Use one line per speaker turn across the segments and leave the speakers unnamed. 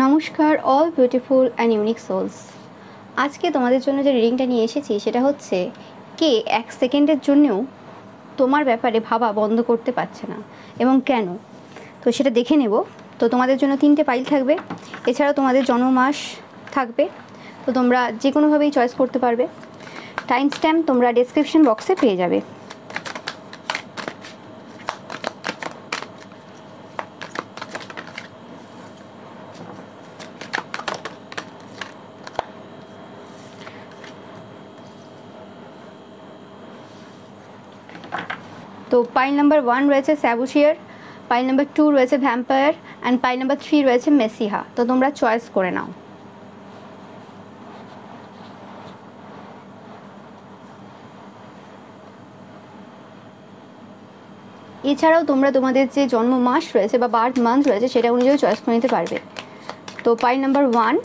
নমস্কার all beautiful and unique souls. আজকে তোমাদের জন্য যে রিডিংটা নিয়ে এসেছি সেটা হচ্ছে কে এক সেকেন্ডের জন্যও তোমার ব্যাপারে ভাবা বন্ধ করতে পারছে না এবং কেন। তো সেটা দেখে নেব। তো তোমাদের জন্য 3টে পাইল থাকবে, এছাড়াও তোমাদের জন্মমাস থাকবে। তো তোমরা যে কোনোভাবেই চয়েস করতে পারবে। টাইম স্ট্যাম্প তোমরা ডেসক্রিপশন বক্সে পেয়ে যাবে। তো পাইল নাম্বার 1 রয়েছে স্যাবুশিয়ার, পাইল নাম্বার 2 রয়েছে ভ্যাম্পায়ার অ্যান্ড পাইল নাম্বার 3 রয়েছে মেসিহা। তো তোমরা চয়েস করে নাও। এছাড়াও তোমরা তোমাদের যে জন্ম মাস রয়েছে বা বার্থ মান্থ রয়েছে সেটা অনুযায়ী চয়েস করে নিতে পারবে। তো পাইল নাম্বার 1,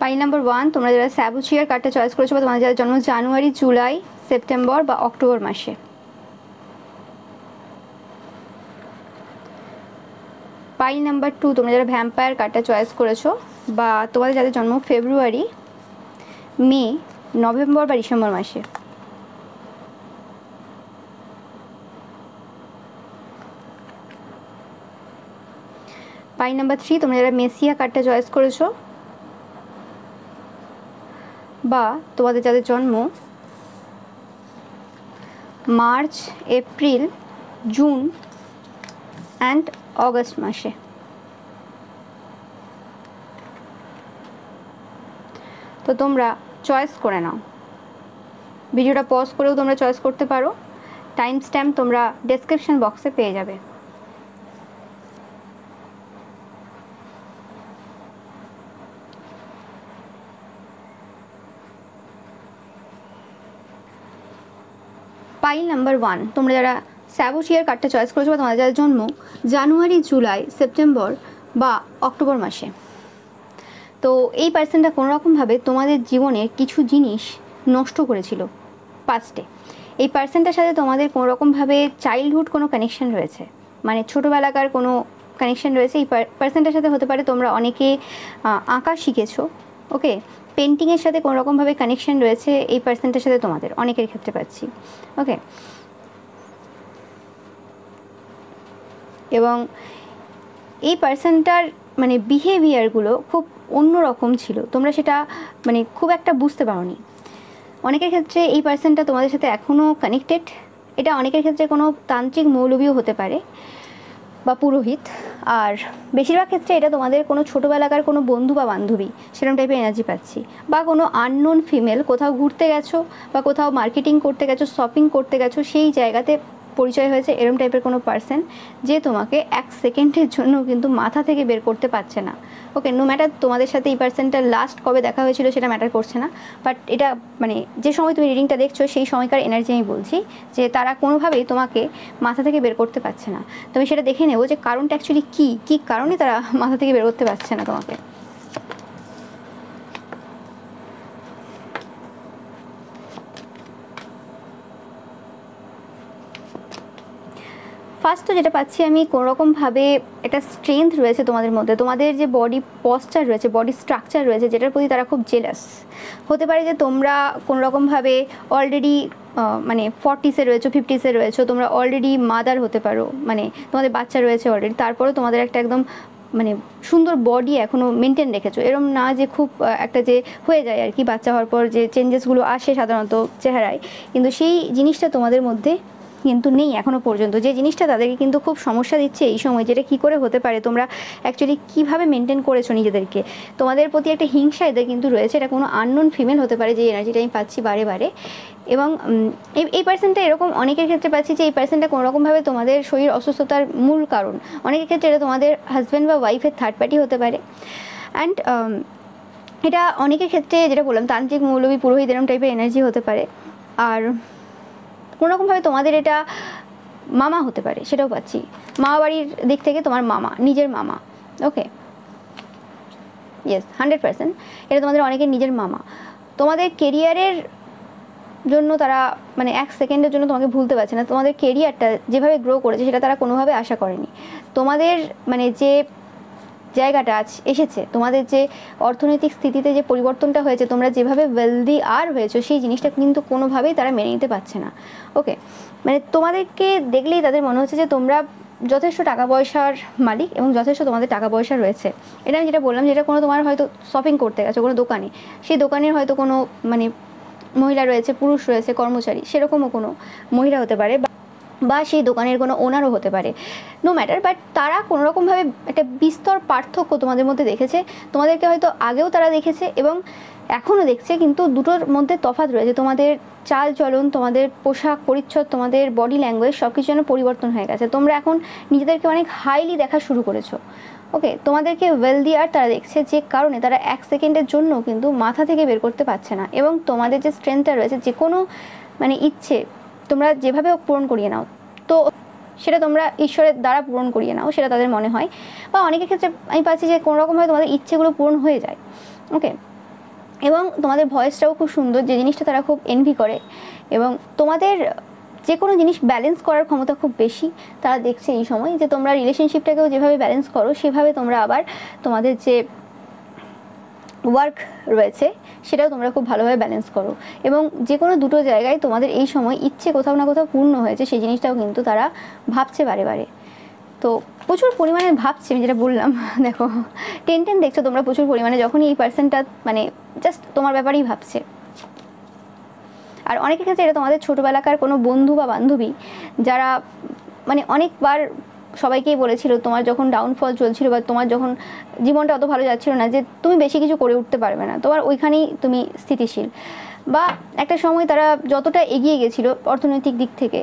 পাইল নাম্বার 1 তোমরা যারা স্যাবুশিয়ার কার্ডটা চয়েস করেছো বা তোমাদের যারা জন্ম জানুয়ারি, জুলাই, সেপ্টেম্বর বা অক্টোবর মাসে। পাইল নাম্বার 2 তোমরা যারা ভ্যাম্পায়ার কার্ডটা চয়েস করেছো বা তোমাদের যাদের জন্ম ফেব্রুয়ারি, মে, নভেম্বর বা ডিসেম্বর মাসে। পাইল নাম্বার 3 তোমরা যারা মেসিয়া কার্ডটা চয়েস করেছো বা তোমাদের যাদের জন্ম March, April, June and August মাসে। তো তোমরা চয়েস করে নাও। ভিডিওটা পজ করেও তোমরা চয়েস করতে পারো। টাইম স্ট্যাম্প তোমরা ডেসক্রিপশন বক্সে পেয়ে যাবে। পাইল নাম্বার 1 তোমরা যারা স্যাবুশিয়ার কার্ডটা চয়েস করেছো বা তোমাদের যাদের জন্ম জানুয়ারি, জুলাই, সেপ্টেম্বর বা অক্টোবর মাসে। তো এই পার্সনটা কোনোরকমভাবে তোমাদের জীবনের কিছু জিনিস নষ্ট করেছিল পাস্টে। এই পার্সনটার সাথে তোমাদের কোনোরকমভাবে চাইল্ডহুড কোনো কানেকশন রয়েছে, মানে ছোটোবেলাকার কোনো কানেকশন রয়েছে। এই পার্সনটার সাথে হতে পারে তোমরা অনেকে আঁকা শিখেছো, ওকে, পেন্টিংয়ের সাথে কোনো রকমভাবে কানেকশন রয়েছে এই পার্সনটার সাথে তোমাদের অনেকের ক্ষেত্রে পাচ্ছি, ওকে। এবং এই পার্সনটার মানে বিহেভিয়ারগুলো খুব অন্যরকম ছিল, তোমরা সেটা মানে খুব একটা বুঝতে পারোনি। অনেকের ক্ষেত্রে এই পার্সনটা তোমাদের সাথে এখনও কানেক্টেড। এটা অনেকের ক্ষেত্রে কোনো তান্ত্রিক মৌলবীও হতে পারে বা পুরোহিত। আর বেশিরভাগ ক্ষেত্রে এটা তোমাদের কোনো ছোটোবেলাকার কোনো বন্ধু বা বান্ধবী, সেরকম টাইপের এনার্জি পাচ্ছি। বা কোনো আননোন ফিমেল, কোথাও ঘুরতে গেছো বা কোথাও মার্কেটিং করতে গেছো, শপিং করতে গেছো, সেই জায়গাতে পরিচয় হয়েছে এরম টাইপের কোনো পার্সন যে তোমাকে এক সেকেন্ডের জন্য কিন্তু মাথা থেকে বের করতে পারছে না, ওকে। নো ম্যাটার তোমাদের সাথে এই পার্সনটা লাস্ট কবে দেখা হয়েছিল সেটা ম্যাটার করছে না, বাট এটা মানে যে সময় তুমি রিডিংটা দেখছো সেই সময়কার এনার্জি আমি বলছি যে তারা কোনোভাবেই তোমাকে মাথা থেকে বের করতে পারছে না। তুমি সেটা দেখে নেবো যে কারণটা অ্যাকচুয়ালি কী কারণে তারা মাথা থেকে বের করতে পারছে না তোমাকে। ফার্স্ট তো যেটা পাচ্ছি আমি, কোনোরকমভাবে একটা স্ট্রেংথ রয়েছে তোমাদের মধ্যে, তোমাদের যে বডি পশ্চার রয়েছে, বডি স্ট্রাকচার রয়েছে, যেটার প্রতি তারা খুব জেলাস। হতে পারে যে তোমরা কোনোরকমভাবে অলরেডি মানে 40সে রয়েছো, 50সে রয়েছো, তোমরা অলরেডি মাদার হতে পারো, মানে তোমাদের বাচ্চা রয়েছে অলরেডি, তারপরেও তোমাদের একটা একদম মানে সুন্দর বডি এখনও মেনটেন রেখেছো। এরম না যে খুব একটা যে হয়ে যায় আর কি বাচ্চা হওয়ার পর যে চেঞ্জেসগুলো আসে সাধারণত চেহারায়, কিন্তু সেই জিনিসটা তোমাদের মধ্যে কিন্তু নেই এখনও পর্যন্ত, যে জিনিসটা তাদেরকে কিন্তু খুব সমস্যা দিচ্ছে এই সময়, যেটা কি করে হতে পারে, তোমরা অ্যাকচুয়ালি কীভাবে মেনটেন করেছো নিজেদেরকে, তোমাদের প্রতি একটা হিংসা এদের কিন্তু রয়েছে। এটা কোনো আননোন ফিমেল হতে পারে, যে এনার্জিটা আমি পাচ্ছি বারে বারে। এবং এই পার্সনটা এরকম, অনেকের ক্ষেত্রে পাচ্ছি যে এই পার্সনটা কোনোরকমভাবে তোমাদের শরীর অসুস্থতার মূল কারণ। অনেকের ক্ষেত্রে এটা তোমাদের হাজব্যান্ড বা ওয়াইফের থার্ড পার্টি হতে পারে। অ্যান্ড এটা অনেকের ক্ষেত্রে যেটা বললাম তান্ত্রিক, মৌলবী, পুরোহিত এরকম টাইপের এনার্জি হতে পারে। আর কোনোরকমভাবে তোমাদের এটা মামা হতে পারে, সেটাও পাচ্ছি। মা বাড়ির দিক থেকে তোমার মামা, নিজের মামা। ওকে, ইয়েস, 100% এটা তোমাদের অনেকের নিজের মামা। তোমাদের কেরিয়ারের জন্য তারা মানে 1 সেকেন্ডের জন্য তোমাকে ভুলতে পারছে না। তোমাদের কেরিয়ারটা যেভাবে গ্রো করেছে সেটা তারা কোনোভাবে আশা করেনি। তোমাদের মানে যে জায়গাটা এসেছে, তোমাদের যে অর্থনৈতিক স্থিতিতে যে পরিবর্তনটা হয়েছে, তোমরা যেভাবে ওয়েলদি আর হয়েছো, সেই জিনিসটা কিন্তু কোনোভাবেই তারা মেনে নিতে পারছে না। ওকে, মানে তোমাদেরকে দেখলেই তাদের মনে হচ্ছে যে তোমরা যথেষ্ট টাকা পয়সার মালিক এবং যথেষ্ট তোমাদের টাকা পয়সা রয়েছে। এটা আমি যেটা বললাম, যেটা কোনো তোমার হয়তো শপিং করতে গেছো কোনো দোকানে, সেই দোকানের হয়তো কোনো মানে মহিলা রয়েছে, পুরুষ রয়েছে, কর্মচারী, সেরকমও কোনো মহিলা হতে পারে, বা সেই দোকানের কোনো ওনারও হতে পারে, নো ম্যাটার। বাট তারা কোনোরকমভাবে একটা বিস্তর পার্থক্য তোমাদের মধ্যে দেখেছে। তোমাদেরকে হয়তো আগেও তারা দেখেছে এবং এখনও দেখছে, কিন্তু দুটোর মধ্যে তফাৎ রয়েছে। তোমাদের চাল চলন, তোমাদের পোশাক পরিচ্ছদ, তোমাদের বডি ল্যাঙ্গুয়েজ সব কিছু যেন পরিবর্তন হয়ে গেছে। তোমরা এখন নিজেদেরকে অনেক হাইলি দেখা শুরু করেছো। ওকে, তোমাদেরকে ওয়েলদি আর তারা দেখছে, যে কারণে তারা 1 সেকেন্ডের জন্য কিন্তু মাথা থেকে বের করতে পারছে না। এবং তোমাদের যে স্ট্রেংথটা রয়েছে, যে কোনো মানে ইচ্ছে তোমরা যেভাবে পূরণ করিয়ে নাও, তো সেটা তোমরা ঈশ্বরের দ্বারা পূরণ করিয়ে নাও, সেটা তাদের মনে হয়। বা অনেকের ক্ষেত্রে আমি পাচ্ছি যে কোনোরকমভাবে তোমাদের ইচ্ছেগুলো পূরণ হয়ে যায়। ওকে, এবং তোমাদের ভয়েসটাও খুব সুন্দর, যে জিনিসটা তারা খুব এনভি করে। এবং তোমাদের যে কোনো জিনিস ব্যালেন্স করার ক্ষমতা খুব বেশি তারা দেখছে এই সময়, যে তোমরা রিলেশনশিপটাকেও যেভাবে ব্যালেন্স করো, সেভাবে তোমরা আবার তোমাদের যে ওয়ার্ক রয়েছে সেটাও তোমরা খুব ভালোভাবে ব্যালেন্স করো। এবং যে কোনো দুটো জায়গায় তোমাদের এই সময় ইচ্ছে কোথাও না কোথাও পূর্ণ হয়েছে, সেই জিনিসটাও কিন্তু তারা ভাবছে বারে বারে। তো প্রচুর পরিমাণে ভাবছে, আমি যেটা বললাম। দেখো 10 দেখছো তোমরা প্রচুর পরিমাণে, যখনই এই পার্সনটা মানে জাস্ট তোমার ব্যাপারেই ভাবছে। আর অনেকের ক্ষেত্রে এটা তোমাদের ছোটোবেলাকার কোনো বন্ধু বা বান্ধবী, যারা মানে অনেকবার সবাইকেই বলেছিল তোমার যখন ডাউনফল চলছিল, বা তোমার যখন জীবনটা অত ভালো যাচ্ছিল না, যে তুমি বেশি কিছু করে উঠতে পারবে না, তোমার ওইখানেই তুমি স্থিতিশীল। বা একটা সময় তারা যতটা এগিয়ে গেছিলো অর্থনৈতিক দিক থেকে,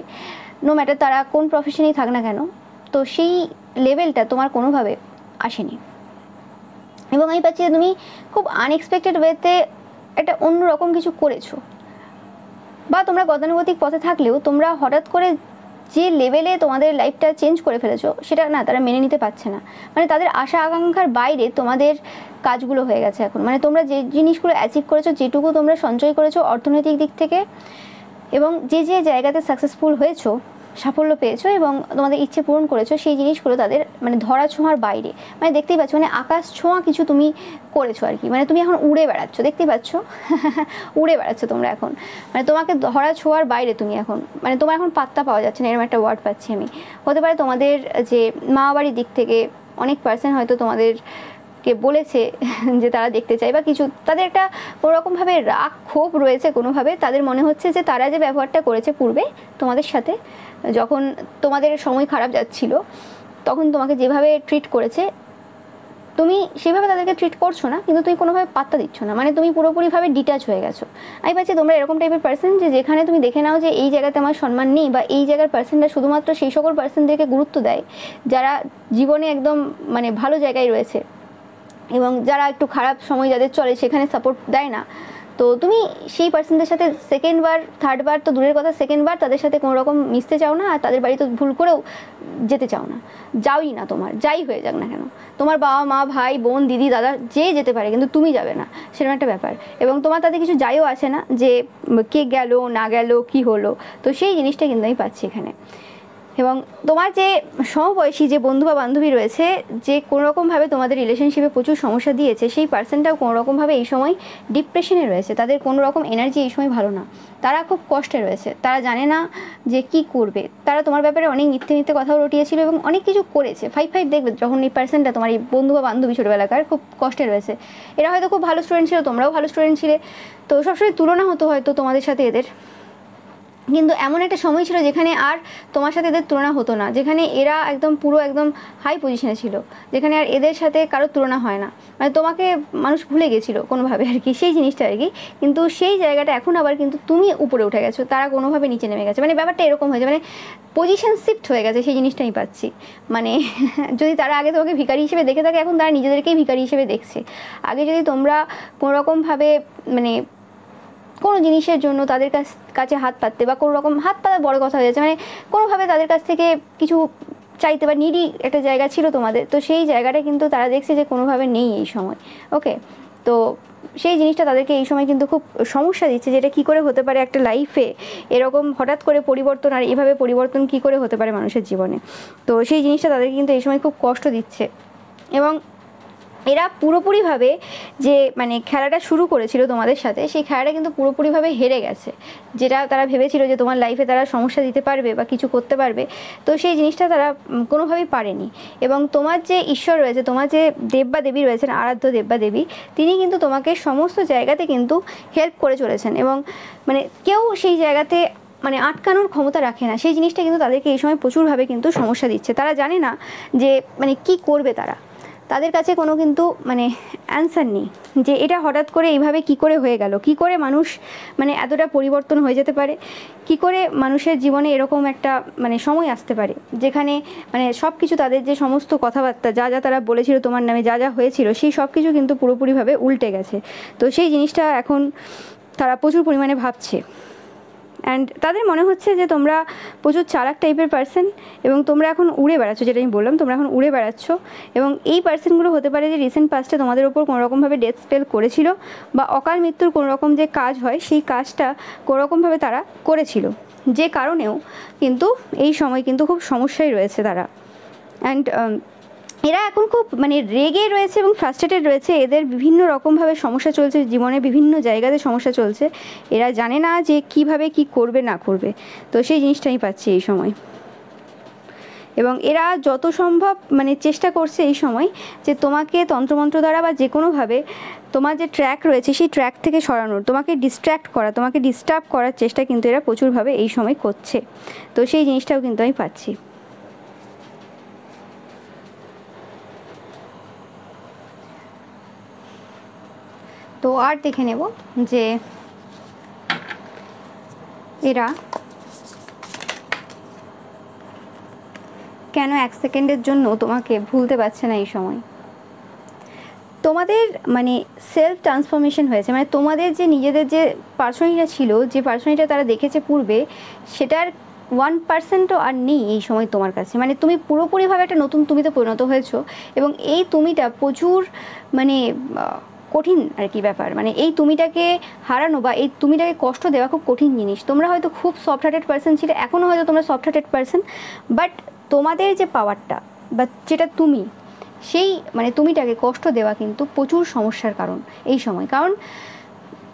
নো ম্যাটার তারা কোন প্রফেশনেই থাক না কেন, তো সেই লেভেলটা তোমার কোনোভাবে আসেনি। এবং আমি পাচ্ছি যে তুমি খুব আনএক্সপেক্টেড ওয়েতে একটা অন্যরকম কিছু করেছো, বা তোমরা গতানুগতিক পথে থাকলেও তোমরা হঠাৎ করে যে লেভেলে তোমাদের লাইফটা চেঞ্জ করে ফেলেছো, সেটা না তারা মেনে নিতে পারছে না। মানে তাদের আশা আকাঙ্ক্ষার বাইরে তোমাদের কাজগুলো হয়ে গেছে এখন। মানে তোমরা যে জিনিসগুলো অ্যাচিভ করেছো, যেটুকু তোমরা সঞ্চয় করেছো অর্থনৈতিক দিক থেকে, এবং যে যে জায়গাতে সাকসেসফুল হয়েছো, সাফল্য পেয়েছো এবং তোমাদের ইচ্ছে পূরণ করেছো, সেই জিনিসগুলো তাদের মানে ধরা ছোঁয়ার বাইরে। মানে দেখতেই পাচ্ছ, মানে আকাশ ছোঁয়া কিছু তুমি করেছো আর কি। মানে তুমি এখন উড়ে বেড়াচ্ছ, দেখতেই পাচ্ছ। উড়ে বেড়াচ্ছ তোমরা এখন, মানে তোমাকে ধরা ছোঁয়ার বাইরে তুমি এখন, মানে তোমার এখন পাত্তা পাওয়া যাচ্ছে না, এরকম একটা ওয়ার্ড পাচ্ছি আমি। হতে পারে তোমাদের যে মা বাড়ির দিক থেকে অনেক পার্সন হয়তো তোমাদেরকে বলেছে যে তারা দেখতে চায়, বা কিছু তাদের একটা কোনোরকমভাবে রাগ ক্ষোভ রয়েছে। কোনোভাবে তাদের মনে হচ্ছে যে তারা যে ব্যবহারটা করেছে পূর্বে তোমাদের সাথে, যখন তোমাদের সময় খারাপ যাচ্ছিল, তখন তোমাকে যেভাবে ট্রিট করেছে, তুমি সেভাবে তাদেরকে ট্রিট করছো না, কিন্তু তুমি কোনোভাবে পাত্তা দিচ্ছ না। মানে তুমি পুরোপুরিভাবে ডিট্যাচ হয়ে গেছো। আমি পাচ্ছি তোমরা এরকম টাইপের পার্সন, যে যেখানে তুমি দেখে নাও যে এই জায়গাতে আমার সম্মান নেই, বা এই জায়গার পার্সনরা শুধুমাত্র সেই সকল পার্সনদেরকে গুরুত্ব দেয় যারা জীবনে একদম মানে ভালো জায়গায় রয়েছে, এবং যারা একটু খারাপ সময় যাদের চলে সেখানে সাপোর্ট দেয় না। তো তুমি সেই পার্সনদের সাথে সেকেন্ডবার, থার্ডবার তো দূরের কথা, সেকেন্ডবার তাদের সাথে কোনো রকম মিশতে চাও না, আর তাদের বাড়িতে ভুল করেও যেতে চাও না, যাওই না। তোমার যাই হয়ে যাক না কেন, তোমার বাবা মা ভাই বোন দিদি দাদা যে যেতে পারে, কিন্তু তুমি যাবে না, সেরকম একটা ব্যাপার। এবং তোমার তাতে কিছু যাইও আসে না যে কে গেল না গেল কি হলো। তো সেই জিনিসটা কিন্তু আমি পাচ্ছি এখানে। এবং তোমার যে সমবয়সী যে বন্ধু বা বান্ধবী রয়েছে, যে কোনোরকমভাবে তোমাদের রিলেশনশিপে প্রচুর সমস্যা দিয়েছে, সেই পার্সনটাও কোনোরকমভাবে এই সময় ডিপ্রেশনে রয়েছে। তাদের কোনো রকম এনার্জি এই সময় ভালো না, তারা খুব কষ্টে রয়েছে, তারা জানে না যে কি করবে। তারা তোমার ব্যাপারে অনেক মিথ্যে মিথ্যে কথাও রটিয়েছিল এবং অনেক কিছু করেছে। 5 দেখবে যখন এই পার্সনটা তোমার এই বন্ধু বা বান্ধবী ছোটোবেলাকার খুব কষ্টে রয়েছে। এরা হয়তো খুব ভালো স্টুডেন্ট ছিল, তোমরাও ভালো স্টুডেন্ট ছিলে, তো সবসময় তুলনা হতো হয়তো তোমাদের সাথে এদের। কিন্তু এমন একটা সময় ছিল যেখানে আর তোমার সাথে এদের তুলনা হতো না, যেখানে এরা একদম পুরো একদম হাই পজিশনে ছিল, যেখানে আর এদের সাথে কারোর তুলনা হয় না, মানে তোমাকে মানুষ ভুলে গেছিলো কোনোভাবে আর কি, সেই জিনিসটা আর কি। কিন্তু সেই জায়গাটা এখন আবার কিন্তু তুমি উপরে উঠে গেছো, তারা কোনোভাবে নিচে নেমে গেছে, মানে ব্যাপারটা এরকম হয়েছে, মানে পজিশন শিফট হয়ে গেছে, সেই জিনিসটা আমি পাচ্ছি। মানে যদি তারা আগে তোমাকে ভিখারি হিসেবে দেখে থাকে, এখন তারা নিজেদেরকেই ভিখারি হিসেবে দেখছে। আগে যদি তোমরা কোনোরকমভাবে মানে কোনো জিনিসের জন্য তাদের কাছে হাত পাততে, বা কোনো রকম হাত পাতা বড় কথা হয়ে যাচ্ছে, মানে কোনোভাবে তাদের কাছ থেকে কিছু চাইতে, বা নিডি একটা জায়গা ছিল তোমাদের, তো সেই জায়গাটা কিন্তু তারা দেখছে যে কোনোভাবে নেই এই সময়। ওকে, তো সেই জিনিসটা তাদেরকে এই সময় কিন্তু খুব সমস্যা দিচ্ছে, যেটা কী করে হতে পারে একটা লাইফে এরকম হঠাৎ করে পরিবর্তন, আর এভাবে পরিবর্তন কী করে হতে পারে মানুষের জীবনে। তো সেই জিনিসটা তাদেরকে কিন্তু এই সময় খুব কষ্ট দিচ্ছে। এবং এরা পুরোপুরিভাবে যে মানে খেলাটা শুরু করেছিল তোমাদের সাথে, সেই খেলাটা কিন্তু পুরোপুরিভাবে হেরে গেছে। যেটা তারা ভেবেছিল যে তোমার লাইফে তারা সমস্যা দিতে পারবে বা কিছু করতে পারবে, তো সেই জিনিসটা তারা কোনোভাবেই পারেনি। এবং তোমার যে ঈশ্বর রয়েছে, তোমার যে দেব বা দেবী রয়েছেন, আরাধ্য দেব বা দেবী, তিনি কিন্তু তোমাকে সমস্ত জায়গাতে কিন্তু হেল্প করে চলেছেন, এবং মানে কেউ সেই জায়গাতে মানে আটকানোর ক্ষমতা রাখে না। সেই জিনিসটা কিন্তু তাদেরকে এই সময় প্রচুরভাবে কিন্তু সমস্যা দিচ্ছে। তারা জানে না যে মানে কি করবে তারা, তাদের কাছে কোনো কিন্তু মানে অ্যান্সার নেই যে এটা হঠাৎ করে এইভাবে কি করে হয়ে গেল, কি করে মানুষ মানে এতটা পরিবর্তন হয়ে যেতে পারে, কি করে মানুষের জীবনে এরকম একটা মানে সময় আসতে পারে যেখানে মানে সব কিছু তাদের যে সমস্ত কথাবার্তা যা যা তারা বলেছিল তোমার নামে, যা যা হয়েছিল, সেই সব কিছু কিন্তু পুরোপুরিভাবে উল্টে গেছে। তো সেই জিনিসটা এখন তারা প্রচুর পরিমাণে ভাবছে। অ্যান্ড তাদের মনে হচ্ছে যে তোমরা প্রচুর চালাক টাইপের পার্সন, এবং তোমরা এখন উড়ে বেড়াচ্ছ, যেটা আমি বললাম, তোমরা এখন উড়ে বেড়াচ্ছ। এবং এই পার্সনগুলো হতে পারে যে রিসেন্ট পাস্টে তোমাদের ওপর কোনোরকমভাবে ডেথ স্পেল করেছিল, বা অকাল মৃত্যুর কোনোরকম যে কাজ হয় সেই কাজটা কোনোরকমভাবে তারা করেছিল, যে কারণেও কিন্তু এই সময় কিন্তু খুব সমস্যায় রয়েছে তারা। অ্যান্ড এরা এখন খুব মানে রেগে রয়েছে এবং ফ্রাস্ট্রেটেড রয়েছে। এদের বিভিন্ন রকমভাবে সমস্যা চলছে জীবনে, বিভিন্ন জায়গাতে সমস্যা চলছে। এরা জানে না যে কিভাবে কি করবে না করবে, তো সেই জিনিসটা আমি পাচ্ছি এই সময়। এবং এরা যত সম্ভব মানে চেষ্টা করছে এই সময় যে তোমাকে তন্ত্রমন্ত্র দ্বারা বা যে কোনোভাবে তোমার যে ট্র্যাক রয়েছে সেই ট্র্যাক থেকে সরানোর, তোমাকে ডিস্ট্র্যাক্ট করা, তোমাকে ডিস্টার্ব করার চেষ্টা কিন্তু এরা প্রচুরভাবে এই সময় করছে। তো সেই জিনিসটাও কিন্তু আমি পাচ্ছি। তো আর দেখে নেব যে এরা কেন এক সেকেন্ডের জন্য তোমাকে ভুলতে পারছে না এই সময়। তোমাদের মানে সেলফ ট্রান্সফরমেশন হয়েছে, মানে তোমাদের যে নিজেদের যে পার্সোনালিটা ছিল, যে পার্সোনালিটা তারা দেখেছে পূর্বে, সেটার 1%ও আর নেই এই সময় তোমার কাছে। মানে তুমি পুরোপুরিভাবে একটা নতুন তুমিতে পরিণত হয়েছো, এবং এই তুমিটা প্রচুর মানে কঠিন আর কি ব্যাপার। মানে এই তুমিটাকে হারানো বা এই তুমিটাকে কষ্ট দেওয়া খুব কঠিন জিনিস। তোমরা হয়তো খুব সফট হার্টেড পার্সন ছিলে, এখনও হয়তো তোমরা সফট হার্টেড পার্সন, বাট তোমাদের যে পাওয়ারটা বা যেটা তুমি, সেই মানে তুমিটাকে কষ্ট দেওয়া কিন্তু প্রচুর সমস্যার কারণ এই সময়। কারণ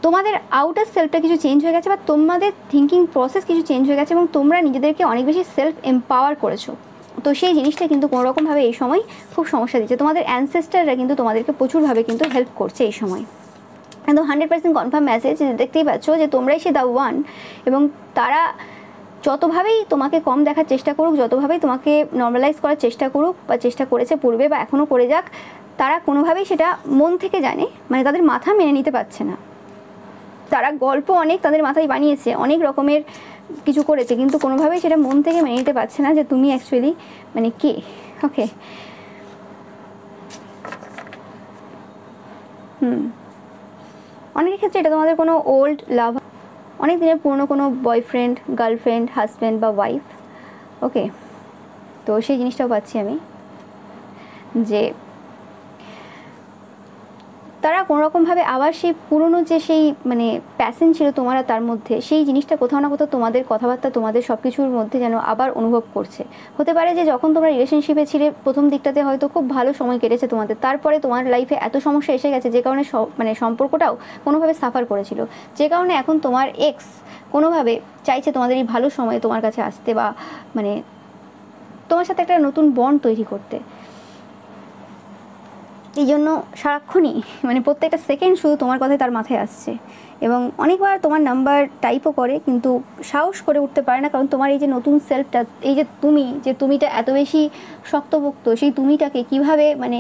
তোমাদের আউটার সেলফটা কিছু চেঞ্জ হয়ে গেছে, বা তোমাদের থিঙ্কিং প্রসেস কিছু চেঞ্জ হয়ে গেছে, এবং তোমরা নিজেদেরকে অনেক বেশি সেলফ এম্পাওয়ার করেছো। তো সেই জিনিসটা কিন্তু কোনোরকমভাবে এই সময় খুব সমস্যা দিচ্ছে। তোমাদের অ্যানসেস্টাররা কিন্তু তোমাদেরকে প্রচুরভাবে কিন্তু হেল্প করছে এই সময়। একদম 100% কনফার্ম মেসেজ, দেখতেই পাচ্ছ যে তোমরাই সে দ্য ওয়ান। এবং তারা যতভাবেই তোমাকে কম দেখার চেষ্টা করুক, যতভাবেই তোমাকে নর্মালাইজ করার চেষ্টা করুক, বা চেষ্টা করেছে পূর্বে বা এখনও করে যাক, তারা কোনোভাবেই সেটা মন থেকে জানে, মানে তাদের মাথা মেনে নিতে পারছে না। তারা গল্প অনেক তাদের মাথায় বানিয়েছে, অনেক রকমের কিছু করেছে, কিন্তু কোনোভাবেই সেটা মন থেকে মেনে নিতে পারছে না যে তুমি অ্যাকচুয়ালি মানে কে। ওকে, অনেকের ক্ষেত্রে এটা তোমাদের কোনো ওল্ড লাভ, অনেক দিনের পুরনো কোনো বয়ফ্রেন্ড, গার্লফ্রেন্ড, হাজব্যান্ড বা ওয়াইফ। ওকে, তো সেই জিনিসটাও পাচ্ছি আমি যে তারা কোনোরকমভাবে আবার সেই পুরনো যে সেই মানে প্যাশন ছিল তোমার তার মধ্যে, সেই জিনিসটা কোথাও না কোথাও তোমাদের কথাবার্তা, তোমাদের সব কিছুর মধ্যে যেন আবার অনুভব করছে। হতে পারে যে যখন তোমরা রিলেশনশিপে ছিলে প্রথম দিকটাতে হয়তো খুব ভালো সময় কেটেছে তোমাদের, তারপরে তোমার লাইফে এত সমস্যা এসে গেছে যে কারণে মানে সম্পর্কটাও কোনোভাবে সাফার করেছিল, যে কারণে এখন তোমার এক্স কোনোভাবে চাইছে তোমাদের এই ভালো সময়ে তোমার কাছে আসতে, বা মানে তোমার সাথে একটা নতুন বন্ড তৈরি করতে। এই জন্য সারাক্ষণই মানে প্রত্যেকটা সেকেন্ড শুধু তোমার কথাই তার মাথায় আসছে, এবং অনেকবার তোমার নাম্বার টাইপও করে কিন্তু সাহস করে উঠতে পারে না, কারণ তোমার এই যে নতুন সেলফটা, এই যে তুমিটা এত বেশি শক্তপোক্ত, সেই তুমিটাকে কিভাবে মানে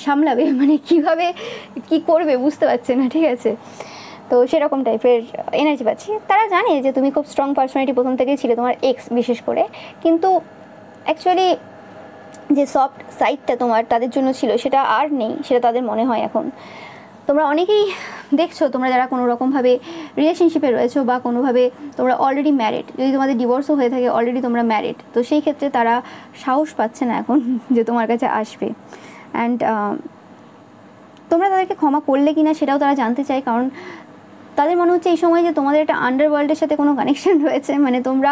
সামলাবে, মানে কিভাবে কি করবে বুঝতে পারছে না, ঠিক আছে। তো সেরকম টাইপের এনার্জি পাচ্ছি। তারা জানে যে তুমি খুব স্ট্রং পার্সোনালিটি প্রথম থেকেই ছিলে, তোমার এক্স বিশেষ করে, কিন্তু অ্যাকচুয়ালি যে সফট সাইডটা তোমার তাদের জন্য ছিল সেটা আর নেই, সেটা তাদের মনে হয় এখন। তোমরা অনেকেই দেখছো, তোমরা যারা কোনো রকমভাবে রিলেশনশিপে রয়েছো বা কোনোভাবে তোমরা অলরেডি ম্যারিড, যদি তোমাদের ডিভোর্সও হয়ে থাকে অলরেডি তোমরা ম্যারিড, তো সেই ক্ষেত্রে তারা সাহস পাচ্ছে না এখন যে তোমার কাছে আসবে। অ্যান্ড তোমরা তাদেরকে ক্ষমা করলে কি না সেটাও তারা জানতে চায়, কারণ তাদের মনে হচ্ছে এই সময় যে তোমাদের একটা আন্ডারওয়ার্ল্ডের সাথে কোনো কানেকশন রয়েছে, মানে তোমরা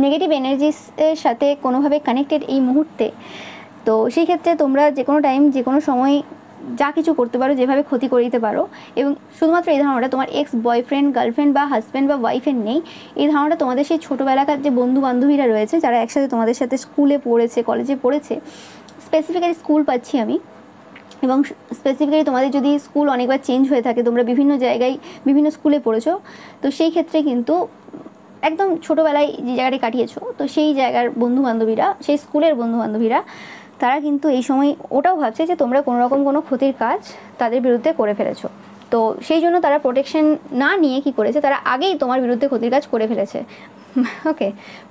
নেগেটিভ এনার্জির সাথে কোনোভাবে কানেক্টেড এই মুহূর্তে। তো সেই ক্ষেত্রে তোমরা যে কোনো টাইম যে কোনো সময় যা কিছু করতে পারো, যেভাবে ক্ষতি করে দিতে পারো। এবং শুধুমাত্র এই ধারণাটা তোমার এক্স বয়ফ্রেন্ড, গার্লফ্রেন্ড বা হাজব্যান্ড বা ওয়াইফের নেই, এই ধারণাটা তোমাদের সেই ছোটোবেলাকার যে বন্ধু বান্ধবীরা রয়েছে যারা একসাথে তোমাদের সাথে স্কুলে পড়েছে, কলেজে পড়েছে, স্পেসিফিক্যালি স্কুল পাচ্ছি আমি, এবং স্পেসিফিক্যালি তোমাদের যদি স্কুল অনেকবার চেঞ্জ হয়ে থাকে, তোমরা বিভিন্ন জায়গায় বিভিন্ন স্কুলে পড়েছো, তো সেই ক্ষেত্রে কিন্তু একদম ছোটোবেলায় যে জায়গাটা কাটিয়েছো, তো সেই জায়গার বন্ধুবান্ধবীরা, সেই স্কুলের বন্ধুবান্ধবীরা, তারা কিন্তু এই সময় ওটাও ভাবছে যে তোমরা কোনো রকম কোনো ক্ষতির কাজ তাদের বিরুদ্ধে করে ফেলেছো। তো সেই জন্য তারা প্রোটেকশন না নিয়ে কি করেছে, তারা আগেই তোমার বিরুদ্ধে ক্ষতির কাজ করে ফেলেছে। ওকে,